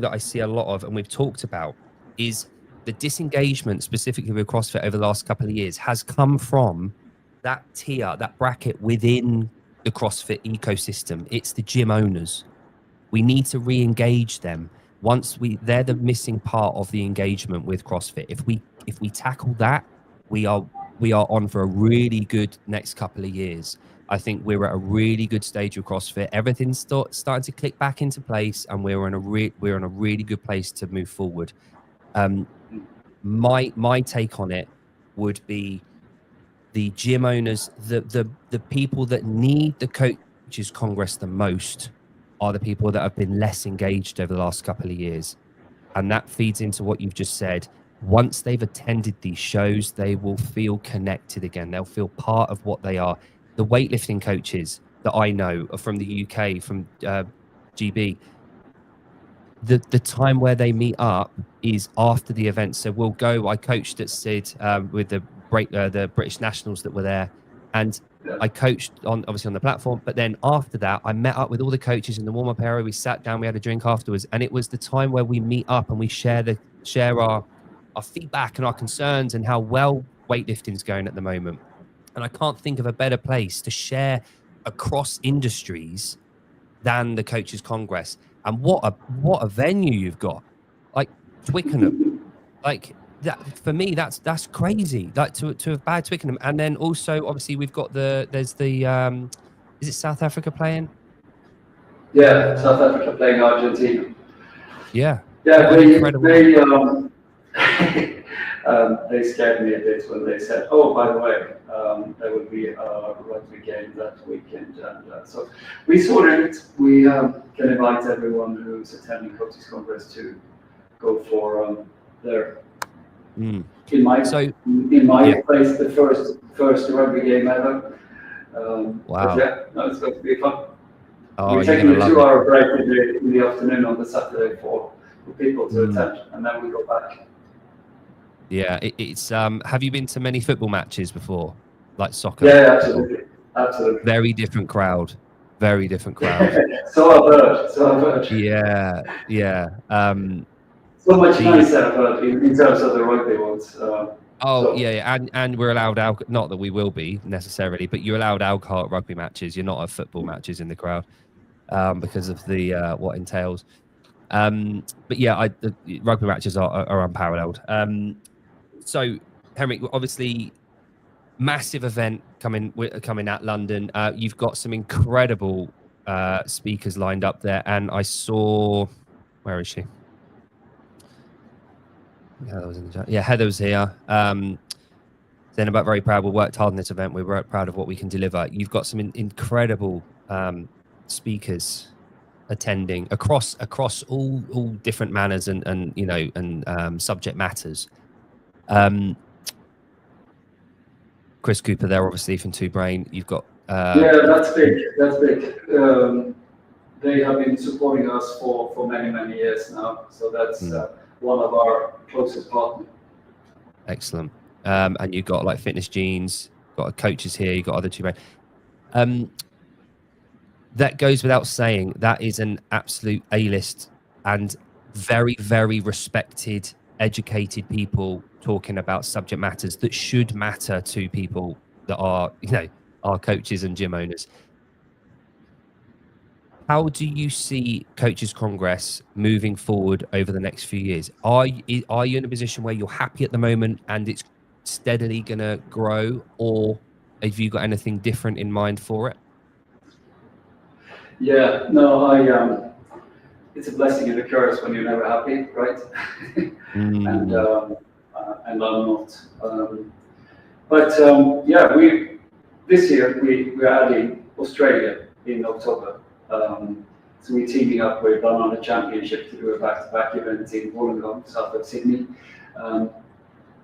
that I see a lot of, and we've talked about, is the disengagement specifically with CrossFit over the last couple of years has come from that tier, that bracket within the CrossFit ecosystem. It's the gym owners. We need to re-engage them. They're the missing part of the engagement with CrossFit. If we tackle that, we are on for a really good next couple of years. I think we're at a really good stage with CrossFit. Everything's starting to click back into place, and we're in a really good place to move forward. My take on it would be the gym owners, the people that need the coaches congress the most are the people that have been less engaged over the last couple of years, and that feeds into what you've just said. Once they've attended these shows, they will feel connected again. They'll feel part of what they are. The weightlifting coaches that I know are from the UK, from GB. The time where they meet up is after the event. So we'll go. I coached at Sid with the British nationals that were there, and I coached obviously on the platform. But then after that, I met up with all the coaches in the warm-up area. We sat down, we had a drink afterwards, and it was the time where we meet up and we share our feedback and our concerns and how well weightlifting is going at the moment. And I can't think of a better place to share across industries than the Coaches Congress. And what a venue you've got, like Twickenham, like that. For me, that's crazy. Like to have bad Twickenham, and then also obviously we've got there's the is it South Africa playing? Yeah, South Africa playing Argentina. Yeah. Yeah, they scared me a bit when they said, "Oh, by the way, there will be a rugby game that weekend." And so we saw it. We can invite everyone who's attending Coaches Congress to go for their. In my place, the first rugby game ever. Wow! Yeah, no, it's going to be fun. Oh, we're taking a 2-hour break in the afternoon on the Saturday for people to attend, and then we go back. Yeah, it's have you been to many football matches before, like soccer? Yeah, absolutely. Very different crowd. So I've heard. Yeah. So much nicer, I've heard, in terms of the rugby ones. And we're allowed alcohol. Not that we will be necessarily, but you're allowed alcohol at rugby matches. You're not at football matches in the crowd because of the what entails. But yeah, the rugby matches are unparalleled. So, Henrik, obviously, massive event coming at London. You've got some incredible speakers lined up there, and I saw, where is she? Heather was in the chat. Yeah, Heather was here. Then about very proud. We worked hard on this event. We're proud of what we can deliver. You've got some incredible speakers attending across all different manners and subject matters. Chris Cooper there, obviously from Two Brain. You've got that's big. They have been supporting us for many years now, so that's one of our closest partners. Excellent. And you've got like Fitness Genes, got coaches here, you've got other Two Brain. That goes without saying, that is an absolute A-list and very, very respected, educated people talking about subject matters that should matter to people that are, our coaches and gym owners. How do you see Coaches Congress moving forward over the next few years? Are you in a position where you're happy at the moment and it's steadily going to grow, or have you got anything different in mind for it? Yeah, no, it's a blessing and a curse when you're never happy, right? And I'm not. Yeah, this year we're adding Australia in October. So we're teaming up with Banana Championship to do a back-to-back event in Wollongong, south of Sydney,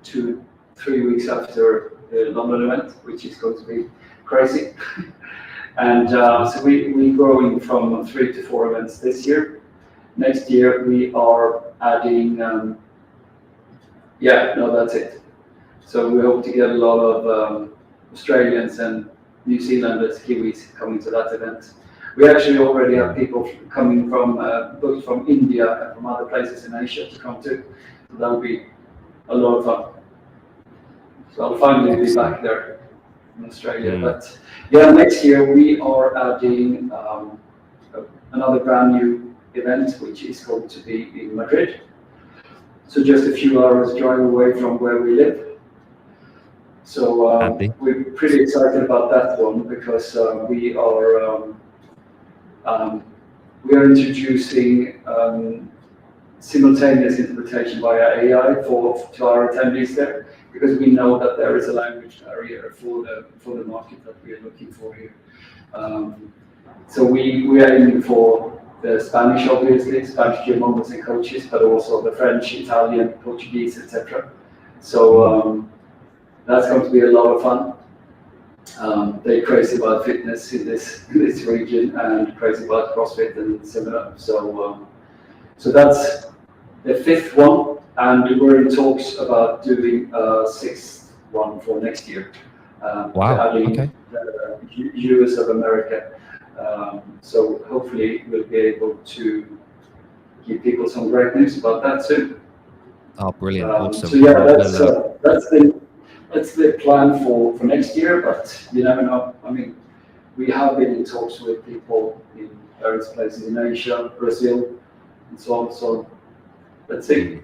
2-3 weeks after the London event, which is going to be crazy. And so we're growing from 3 to 4 events this year. Next year we are adding, that's it. So we hope to get a lot of Australians and New Zealanders, Kiwis coming to that event. We actually already have people coming from both from India and from other places in Asia to come too. So that will be a lot of fun. So I'll finally be back there in Australia. But yeah, next year we are adding another brand new event, which is going to be in Madrid. So just a few hours drive away from where we live. So we're pretty excited about that one because we are introducing simultaneous interpretation via AI to our attendees there, because we know that there is a language barrier for the market that we are looking for here. So we are aiming for the Spanish, obviously, Spanish gym owners and coaches, but also the French, Italian, Portuguese, etc. So that's going to be a lot of fun. They're crazy about fitness in this region and crazy about CrossFit and similar. So that's the 5th one, and we're in talks about doing a 6th one for next year. Wow. Adding US of America. So hopefully we'll be able to give people some great news about that soon. Oh, brilliant! Awesome. So yeah, that's the plan for next year, but you never know. I mean, we have been in talks with people in various places in Asia, Brazil, and so on. So let's see.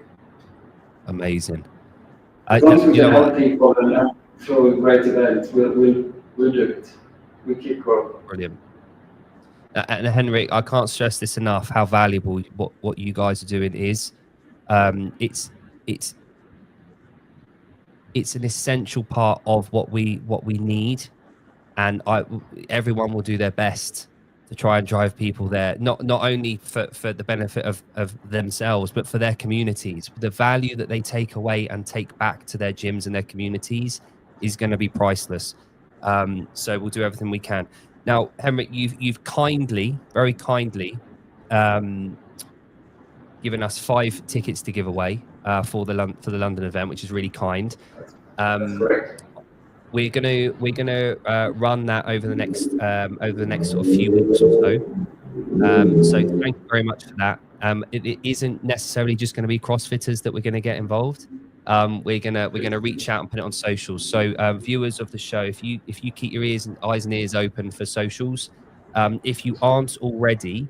Amazing. As long as we can help people and throw a great event, we'll do it. We keep growing. Brilliant. And Henrik, I can't stress this enough, how valuable what you guys are doing is. It's an essential part of what we need, and everyone will do their best to try and drive people there, not only for the benefit of themselves, but for their communities. The value that they take away and take back to their gyms and their communities is going to be priceless. So we'll do everything we can. Now, Henrik, you've kindly, very kindly, given us 5 tickets to give away for the London event, which is really kind. That's correct. We're gonna run that over the next sort of few weeks or so. So thank you very much for that. It isn't necessarily just going to be CrossFitters that we're going to get involved. We're gonna reach out and put it on socials. So viewers of the show, if you keep your eyes and ears open for socials, if you aren't already,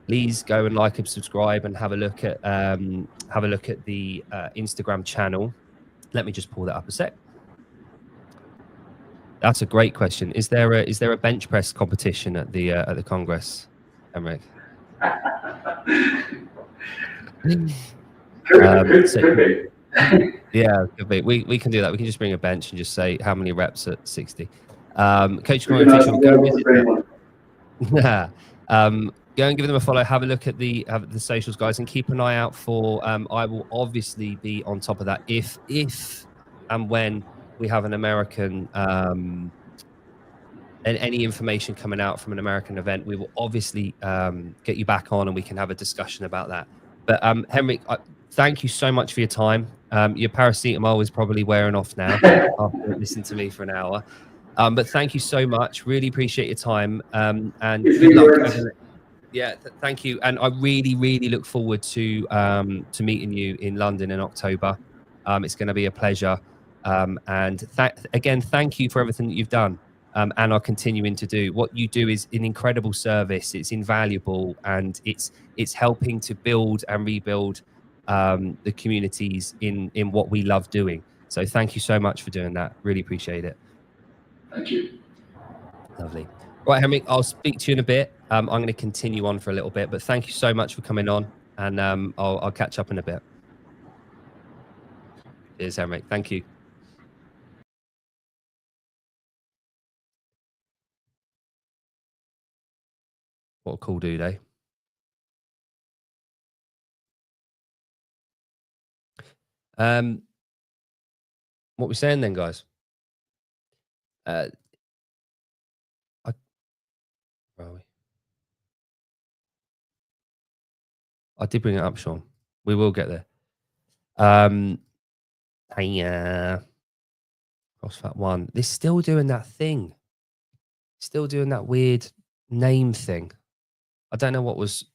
please go and like and subscribe and have a look at the Instagram channel. Let me just pull that up a sec. That's a great question. Is there a bench press competition at the Congress, Henrik? Could be. Yeah, could be. We can do that. We can just bring a bench and just say how many reps at 60. Coach Corner Official, go and give them a follow. Have a look at the socials, guys, and keep an eye out for. I will obviously be on top of that if and when we have an American and any information coming out from an American event, we will obviously get you back on and we can have a discussion about that. But Henrik, thank you so much for your time. Your paracetamol is probably wearing off now after listening to me for an hour. But thank you so much. Really appreciate your time. And good luck. Yeah, thank you. And I really, really look forward to meeting you in London in October. It's going to be a pleasure. And again, thank you for everything that you've done and are continuing to do. What you do is an incredible service. It's invaluable, and it's helping to build and rebuild the communities in what we love doing. So thank you so much for doing that. Really appreciate it. Thank you. Lovely. Right, Henrik, I'll speak to you in a bit. I'm going to continue on for a little bit, but thank you so much for coming on, and I'll catch up in a bit. Cheers, Henrik. Thank you. What a cool dude, eh? What we saying then, guys? Where are we? I did bring it up, Sean. We will get there. CrossFit 1. They're still doing that thing. Still doing that weird name thing. I don't know what was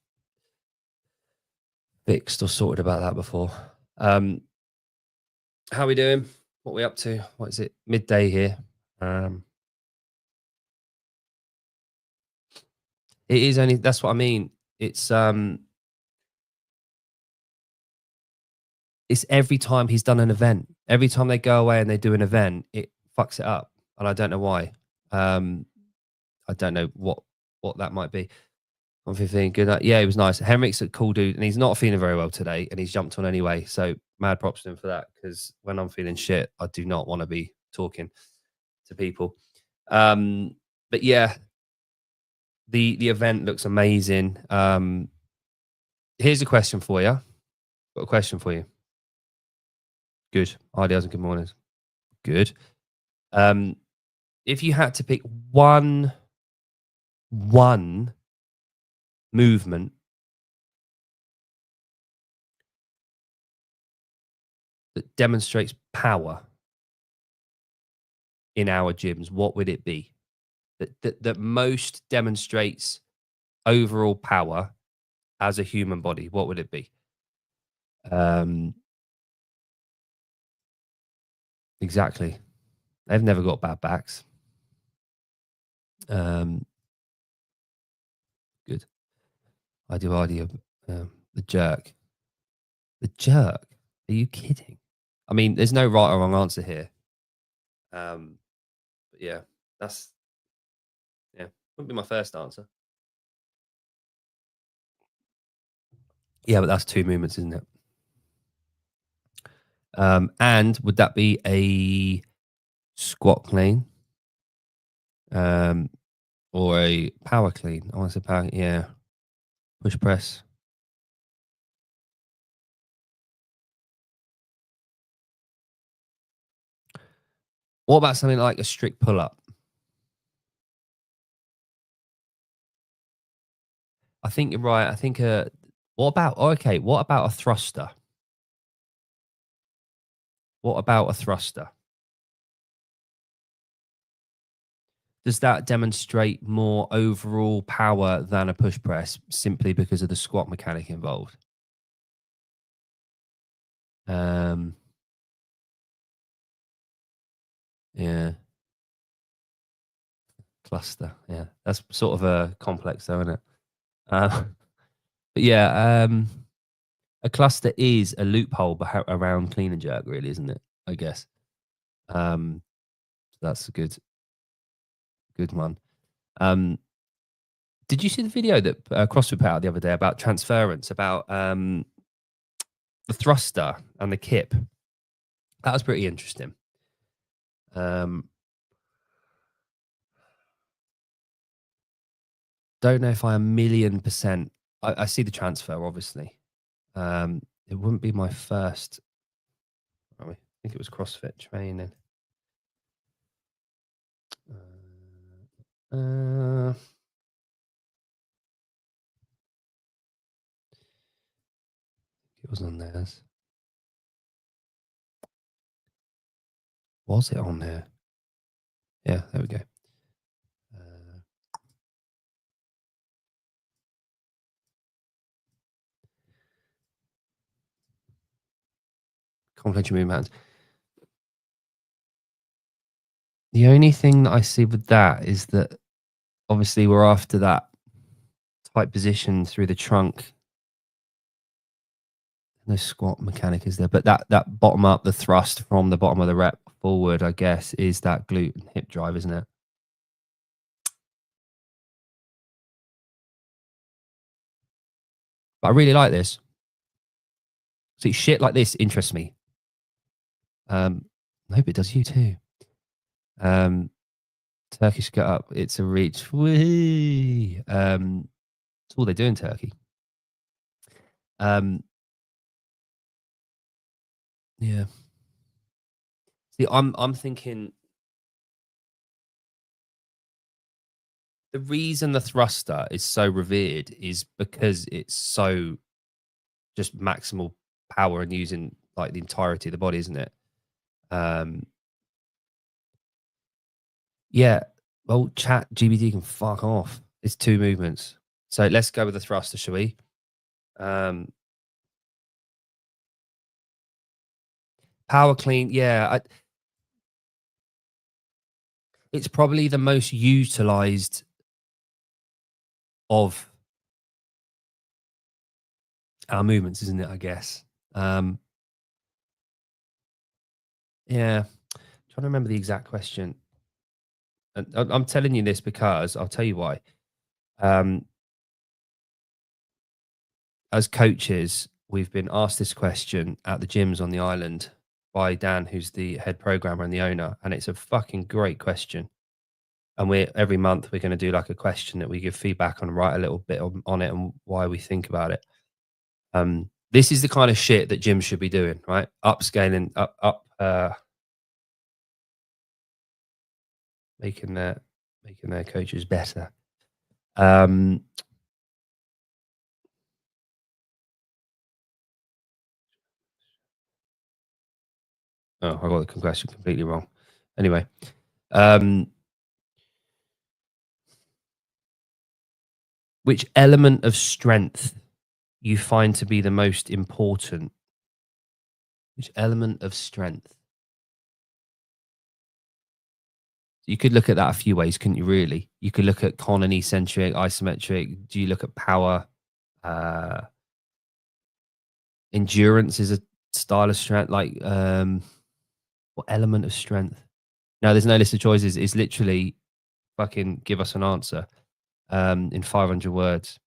fixed or sorted about that before. How are we doing? What are we up to? What is it? Midday here. It is only, that's what I mean. It's every time he's done an event. Every time they go away and they do an event, it fucks it up. And I don't know why. I don't know what that might be. 115, good night. Yeah, it was nice. Henrik's a cool dude, and he's not feeling very well today, and he's jumped on anyway. So mad props to him for that, because when I'm feeling shit, I do not want to be talking to people. But yeah, the event looks amazing. Here's a question for you. Got a question for you. Good. Ideas and good mornings. Good. If you had to pick one movement that demonstrates power in our gyms, what would it be? That most demonstrates overall power as a human body, what would it be? Exactly. They've never got bad backs. Good. I do the jerk. The jerk? Are you kidding? I mean, there's no right or wrong answer here. But yeah, wouldn't be my first answer. Yeah, but that's two movements, isn't it? And would that be a squat clean? Or a power clean? I want to say power, yeah. Push press. What about something like a strict pull-up? I think you're right. I think what about a thruster? What about a thruster? Does that demonstrate more overall power than a push press simply because of the squat mechanic involved? Yeah. Cluster. Yeah. That's sort of a complex though, isn't it? But yeah, a cluster is a loophole around clean and jerk, really, isn't it? I guess. That's a good one. Did you see the video that CrossFit put out the other day about transference, about the thruster and the kip? That was pretty interesting. Don't know if I 1,000,000%. I see the transfer, obviously. It wouldn't be my first. I think it was CrossFit training. It was on theirs. Was it on there? Yeah, there we go. Complementary movement. The only thing that I see with that is that obviously we're after that tight position through the trunk. No squat mechanic is there, but that bottom up, the thrust from the bottom of the rep forward, I guess, is that glute and hip drive, isn't it? But I really like this. See, shit like this interests me. I hope it does you too. Turkish gut up, it's a reach. Whee! That's all they do in Turkey. Yeah. See, I'm thinking the reason the thruster is so revered is because it's so just maximal power and using like the entirety of the body, isn't it? Um, yeah. Well, chat GBD can fuck off. It's 2 movements. So let's go with the thruster, shall we? Power clean, yeah. It's probably the most utilized of our movements, isn't it? I guess. Yeah. Trying to remember the exact question. And I'm telling you this because I'll tell you why. As coaches, we've been asked this question at the gyms on the island by Dan, who's the head programmer and the owner, and it's a fucking great question. And we're every month we're going to do like a question that we give feedback on, and write a little bit on it and why we think about it. This is the kind of shit that gyms should be doing, right? Upscaling, making their coaches better. Oh, I got the question completely wrong. Anyway, which element of strength you find to be the most important? Which element of strength? You could look at that a few ways, couldn't you? Really, you could look at con and eccentric, isometric. Do you look at power? Endurance is a style of strength. Like, what element of strength? No, there's no list of choices. It's literally fucking give us an answer in 500 words.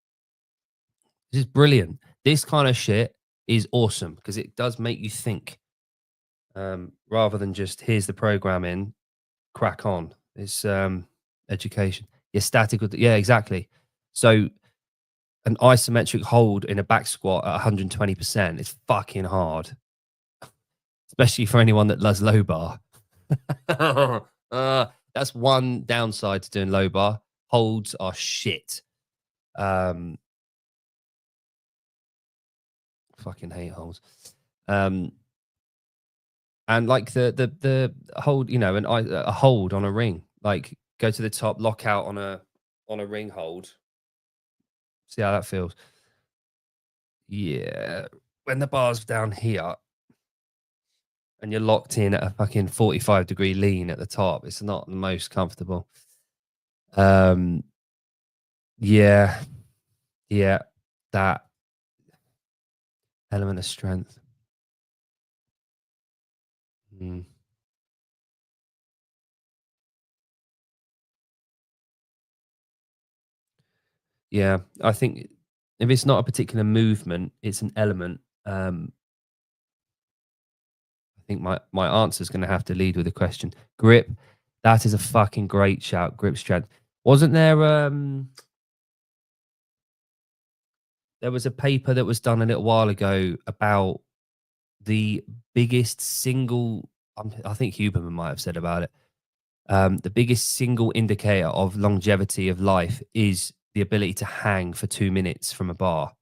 This is brilliant. This kind of shit is awesome because it does make you think rather than just here's the programming, crack on. It's education. Yeah, static. Yeah, exactly. So an isometric hold in a back squat at 120% is fucking hard, especially for anyone that does low bar. That's one downside to doing low bar. Holds are shit. Fucking hate holds. And like the hold, you know, a hold on a ring, like go to the top, lock out on a ring hold. See how that feels. Yeah, when the bar's down here and you're locked in at a fucking 45-degree lean at the top, it's not the most comfortable. Yeah, yeah, that element of strength. Mm. Yeah, I think if it's not a particular movement, it's an element. I think my answer is going to have to lead with a question. Grip. That is a fucking great shout. Grip strength. Wasn't there? There was a paper that was done a little while ago about the biggest single. I think Huberman might have said about it. The biggest single indicator of longevity of life is the ability to hang for 2 minutes from a bar.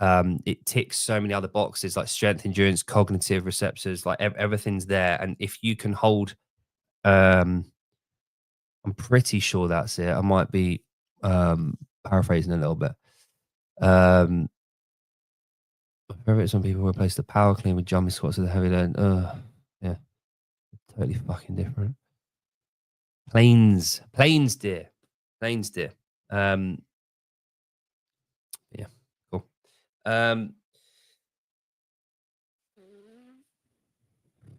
It ticks so many other boxes like strength, endurance, cognitive receptors, like everything's there. And if you can hold, I'm pretty sure that's it. I might be paraphrasing a little bit. My favorite some people replace the power clean with jumping squats with the heavy load. Yeah, totally fucking different. Planes, dear, planes, dear. Yeah, cool.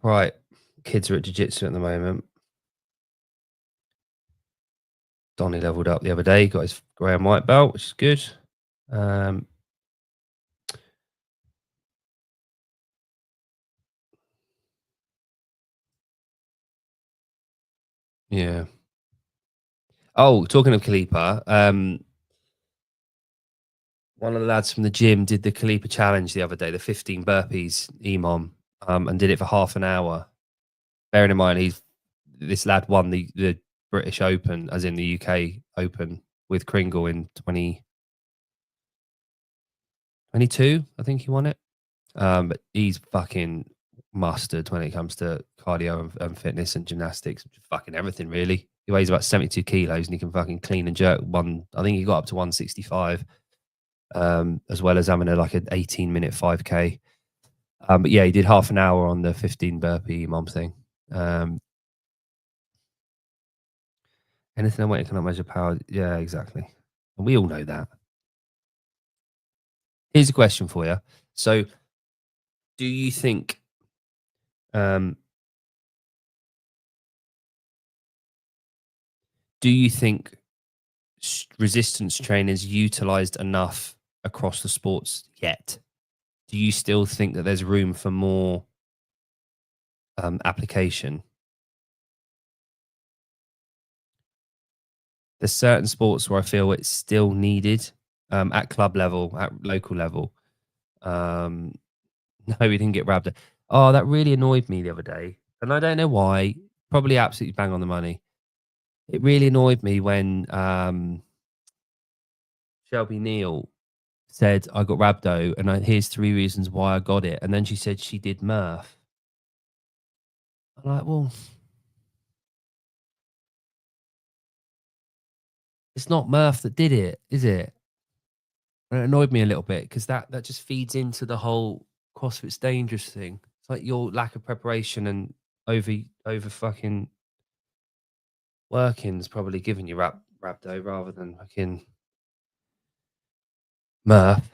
Right, kids are at jiu-jitsu at the moment. Donny leveled up the other day, got his grey and white belt, which is good. Yeah. Oh, talking of Kalipa, one of the lads from the gym did the Kalipa challenge the other day, the 15 burpees EMOM, and did it for half an hour. Bearing in mind, this lad won the British Open, as in the UK Open, with Kringle in 2022. I think he won it. But he's fucking mustard when it comes to cardio and fitness and gymnastics, fucking everything really. He weighs about 72 kilos and he can fucking clean and jerk one. I think he got up to 165, as well as having an 18-minute 5K. But yeah, he did half an hour on the 15 burpee mom thing. Anything I weight cannot measure power. Yeah, exactly. And we all know that. Here's a question for you. So, do you think resistance training is utilized enough across the sports yet? Do you still think that there's room for more application? There's certain sports where I feel it's still needed at club level, at local level. No, we didn't get rabbed. Oh, that really annoyed me the other day. And I don't know why. Probably absolutely bang on the money. It really annoyed me when Shelby Neal said, I got rhabdo, and here's 3 reasons why I got it. And then she said she did Murph. I'm like, well, it's not Murph that did it, is it? And it annoyed me a little bit because that just feeds into the whole CrossFit's dangerous thing. It's like your lack of preparation and over fucking working's probably giving you rhabdo rather than fucking Murph.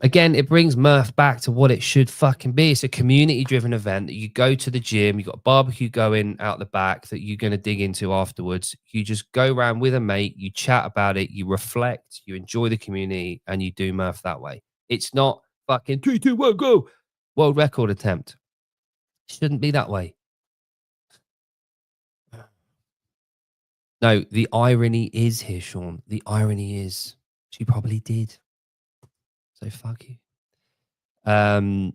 Again, it brings Murph back to what it should fucking be. It's a community-driven event that you go to the gym, you got a barbecue going out the back that you're going to dig into afterwards. You just go around with a mate, you chat about it, you reflect, you enjoy the community, and you do Murph that way. It's not fucking 3, 2, 1, go. World record attempt. Shouldn't be that way. No, the irony is here, Sean. The irony is she probably did. So fuck you. I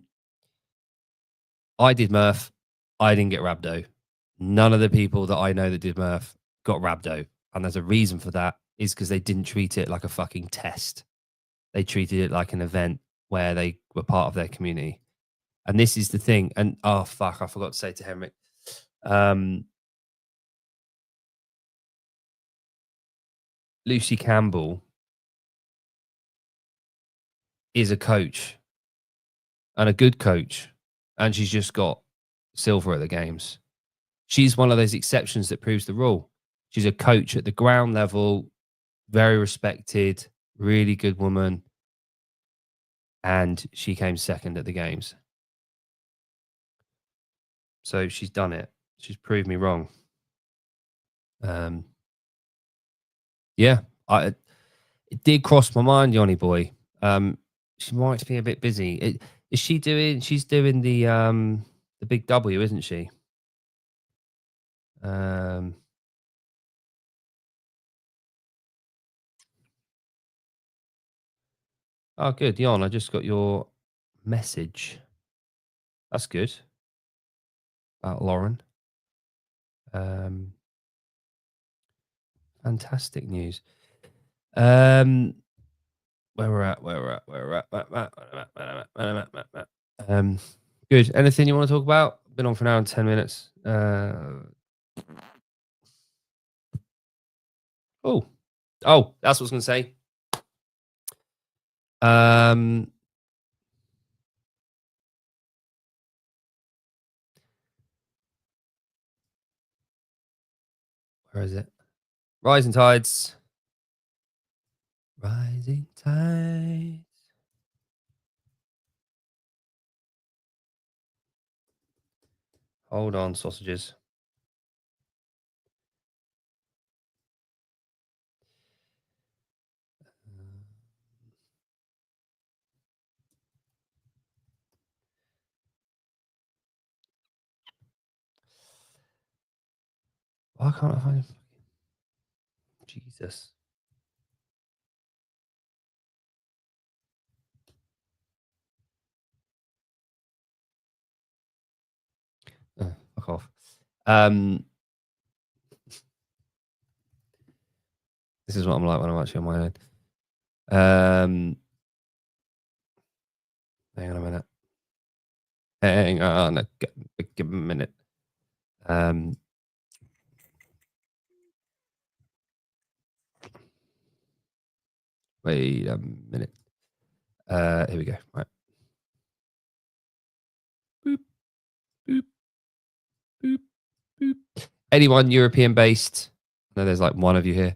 did Murph. I didn't get rhabdo. None of the people that I know that did Murph got rhabdo. And there's a reason for that, is because they didn't treat it like a fucking test. They treated it like an event where they were part of their community. And this is the thing. And oh fuck, I forgot to say to Henrik. Lucy Campbell is a coach, and a good coach, and she's just got silver at the games. She's one of those exceptions that proves the rule. She's a coach at the ground level, very respected, really good woman, and she came second at the games. So she's done it. She's proved me wrong. Yeah, it did cross my mind, Yanni boy. She might be a bit busy. Is she doing? She's doing the big W, isn't she? Oh, good, Jan. I just got your message. That's good. About Lauren. Fantastic news. Where we're at. Good. Anything you want to talk about? Been on for an hour and 10 minutes. Oh, that's what I was going to say. Where is it? Rising tides. Rising tides. Hold on, sausages. Why can't I find it? Jesus. off. This is what I'm like when I'm actually on my own. Hang on a minute. Hang on a minute. Wait a minute. Here we go. Right. Boop, boop, boop, boop. Anyone European based? I know there's like one of you here.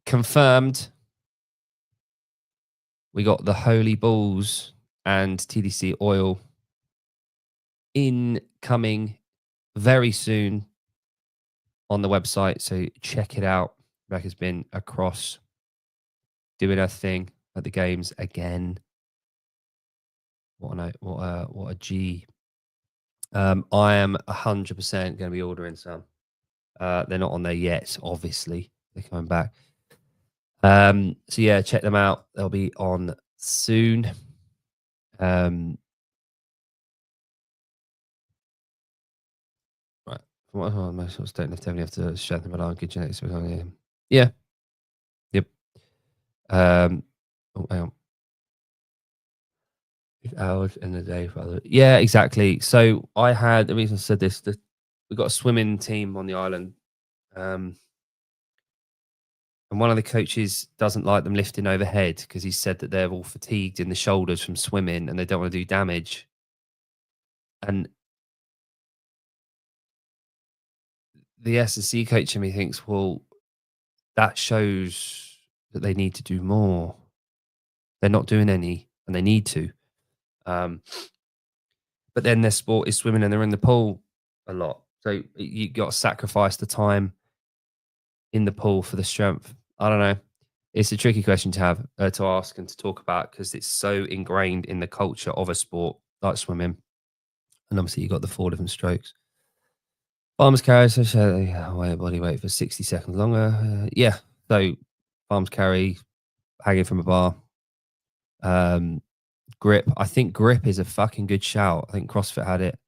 Confirmed. We got the Holy Balls and TDC oil incoming very soon on the website. So check it out. Rebecca's been across doing her thing at the games again. What a G. I am 100% going to be ordering some. They're not on there yet, obviously. They're coming back. So yeah, check them out. They'll be on soon. Right. What are most sort of stating if you have to strengthen but good genetics? Yeah. Yep. Oh, hang on. Hours in the day, brother. Yeah, exactly. So I had the reason I said this. We got a swimming team on the island, and one of the coaches doesn't like them lifting overhead because he said that they're all fatigued in the shoulders from swimming and they don't want to do damage. And the S&C coach in me thinks, well, that shows that they need to do more. They're not doing any, and they need to. But then their sport is swimming and they're in the pool a lot. So you got to sacrifice the time in the pool for the strength. I don't know. It's a tricky question to have to ask and to talk about because it's so ingrained in the culture of a sport like swimming. And obviously you got the 4 different strokes. Arms carry, so body weight for 60 seconds longer. Yeah. So arms carry, hanging from a bar. Grip. I think grip is a fucking good shout. I think CrossFit had it.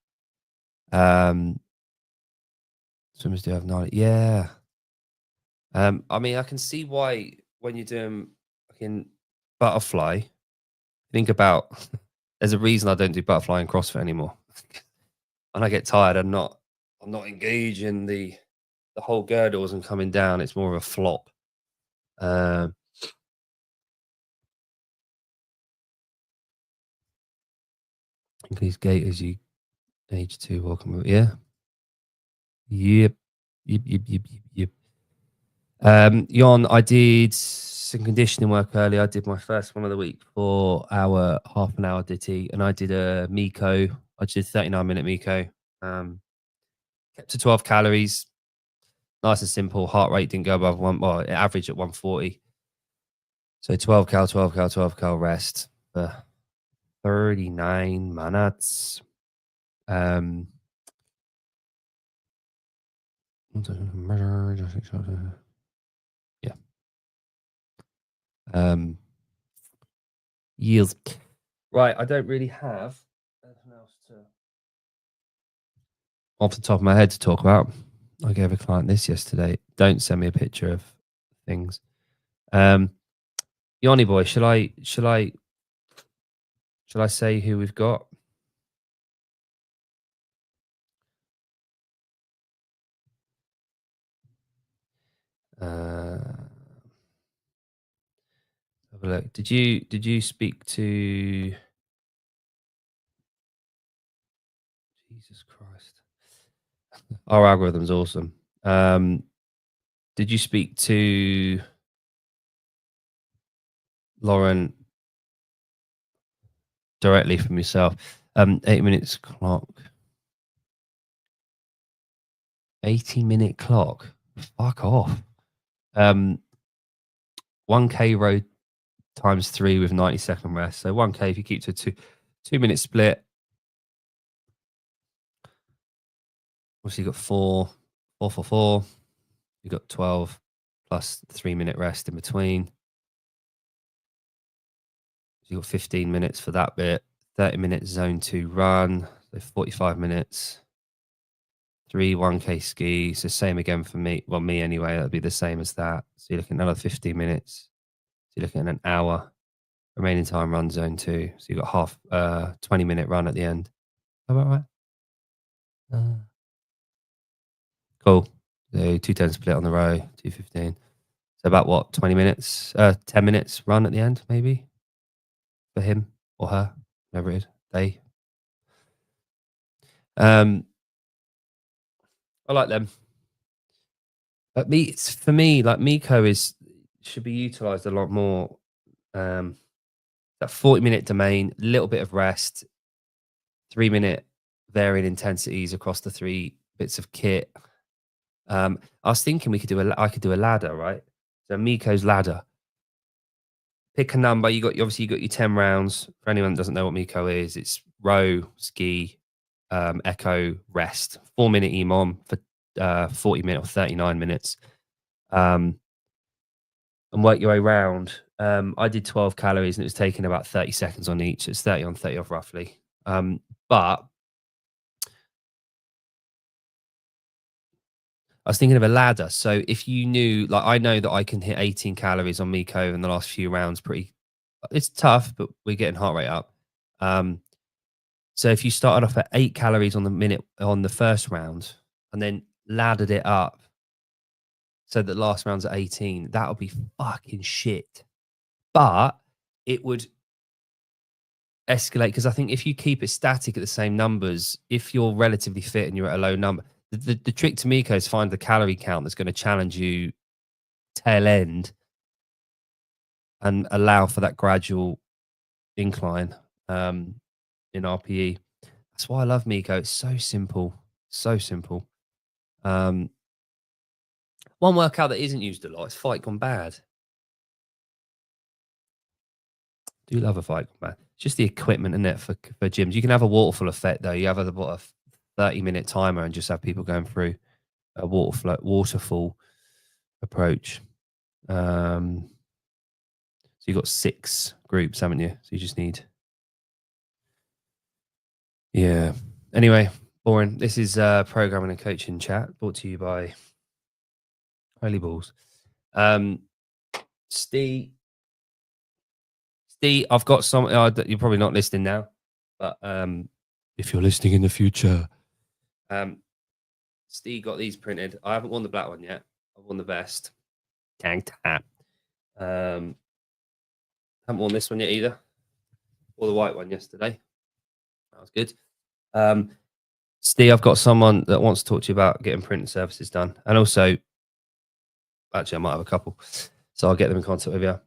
Swimmers do have knowledge. Yeah. I mean, I can see why when you're doing fucking butterfly, think about there's a reason I don't do butterfly and CrossFit anymore. When I get tired, I'm not engaging the whole girdles and coming down. It's more of a flop. Increase gait as you age 2. Welcome. Yeah. Yep. Jon, I did some conditioning work earlier. I did my first one of the week for our half an hour ditty, and I did a Miko. I did 39-minute Miko. Kept to 12 calories. Nice and simple. Heart rate didn't go above it averaged at 140. So 12 cal rest for 39 minutes. Yeah. Yields. Right, I don't really have anything else off the top of my head to talk about. I gave a client this yesterday. Don't send me a picture of things. Yanni boy, shall I say who we've got? Have a look. Did you speak to Jesus Christ? Our algorithm's awesome. Did you speak to Lauren directly from yourself? 8 minutes clock. 80-minute clock. Fuck off. 1K road times 3 with 90-second rest. So 1K if you keep to a 2-minute split. Obviously, you got 4. You got 12 plus 3-minute rest in between. So you got 15 minutes for that bit. 30-minute zone 2 run, so 45 minutes. 3 1K skis, so same again for me. Well, me anyway, that'd be the same as that. So you're looking at another 15 minutes. So you're looking at an hour. Remaining time run zone 2. So you've got half 20-minute run at the end. How about right? Cool. So 210 split on the row, 215. So about what, 20 minutes? 10 minutes run at the end, maybe? For him or her, whoever it is. They. I like them. But for me, like Miko should be utilized a lot more. That 40-minute domain, a little bit of rest, 3-minute varying intensities across the 3 bits of kit. I was thinking I could do a ladder, right? So Miko's ladder. Pick a number. Obviously you got your 10 rounds. For anyone that doesn't know what Miko is, it's row, ski, echo, rest. 4-minute EMOM for 40-minute or 39 minutes. And work your way around. I did 12 calories and it was taking about 30 seconds on each. It's 30 on, 30 off roughly. But I was thinking of a ladder. So if you knew, like I know that I can hit 18 calories on Miko in the last few rounds. It's tough, but we're getting heart rate up. So if you started off at 8 calories on the minute on the first round and then laddered it up so that last round's at 18, that would be fucking shit. But it would escalate because I think if you keep it static at the same numbers, if you're relatively fit and you're at a low number, the trick to Miko is find the calorie count that's going to challenge you tail end and allow for that gradual incline in RPE. That's why I love Miko. It's so simple. So simple. One workout that isn't used a lot is Fight Gone Bad. Do love a Fight Gone Bad. It's just the equipment in it for gyms. You can have a waterfall effect though. You have a 30-minute timer and just have people going through a waterfall approach. So you've got 6 groups, haven't you? So you just need, yeah. Anyway, boring. This is programming and coaching chat brought to you by Holy Balls. Steve, I've got some. You're probably not listening now, but if you're listening in the future, Steve got these printed. I haven't worn the black one yet. I've worn the vest. Tank tap. Haven't worn this one yet either, or the white one yesterday. That was good. Steve, I've got someone that wants to talk to you about getting printing services done, and also, actually, I might have a couple, so I'll get them in contact with you.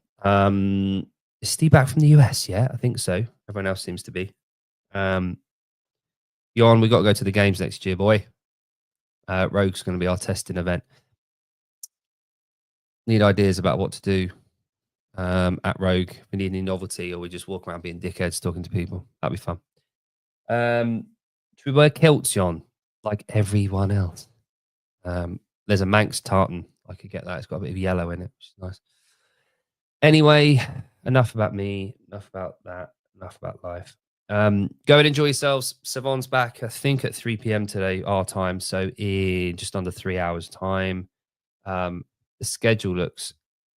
Is Steve back from the US yet? I think so. Everyone else seems to be. Jon, we got to go to the games next year, boy. Rogue's going to be our testing event. Need ideas about what to do at Rogue. If we need any novelty, or we just walk around being dickheads talking to people. That'd be fun. Should we wear kilts, Jon, like everyone else? There's a Manx tartan. I could get that. It's got a bit of yellow in it, which is nice. Anyway, enough about me. Enough about that. Enough about life. Go and enjoy yourselves. Savon's back, I think, at 3 p.m. today, our time. So in just under 3 hours' time. The schedule looks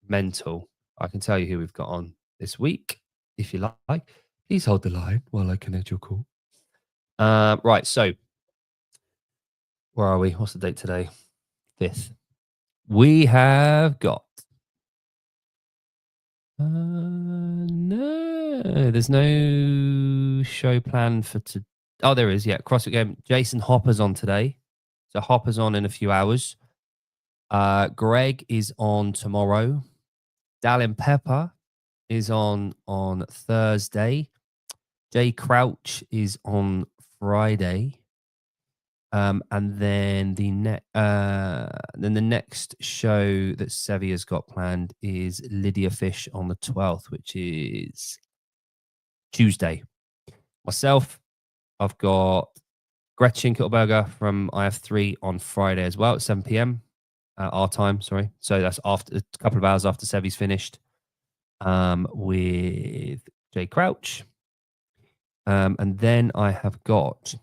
mental. I can tell you who we've got on this week, if you like. Please hold the line while I connect your call. Right, so where are we? What's the date today? 5th. We have got no, there's no show planned for today. Oh, there is. Yeah, CrossFit game. Jason Hopper's on today. So Hopper's on in a few hours. Greg is on tomorrow. Dallin Pepper is on Thursday. Jay Crouch is on Friday. And then the next show that Sevi has got planned is Lydia Fish on the 12th, which is Tuesday. Myself, I've got Gretchen Kittelberger from IF3 on Friday as well at 7 p.m. Our time, sorry. So that's after a couple of hours after Sevi's finished with Jay Crouch. And then I have got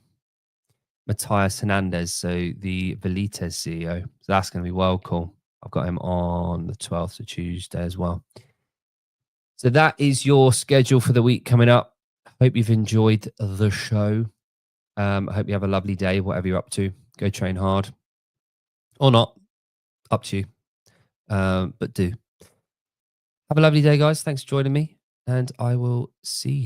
Matthias Hernandez, so the Velites CEO. So that's going to be well cool. I've got him on the 12th of Tuesday as well. So that is your schedule for the week coming up. Hope you've enjoyed the show. I hope you have a lovely day, whatever you're up to. Go train hard. Or not. Up to you. But do. Have a lovely day, guys. Thanks for joining me. And I will see you.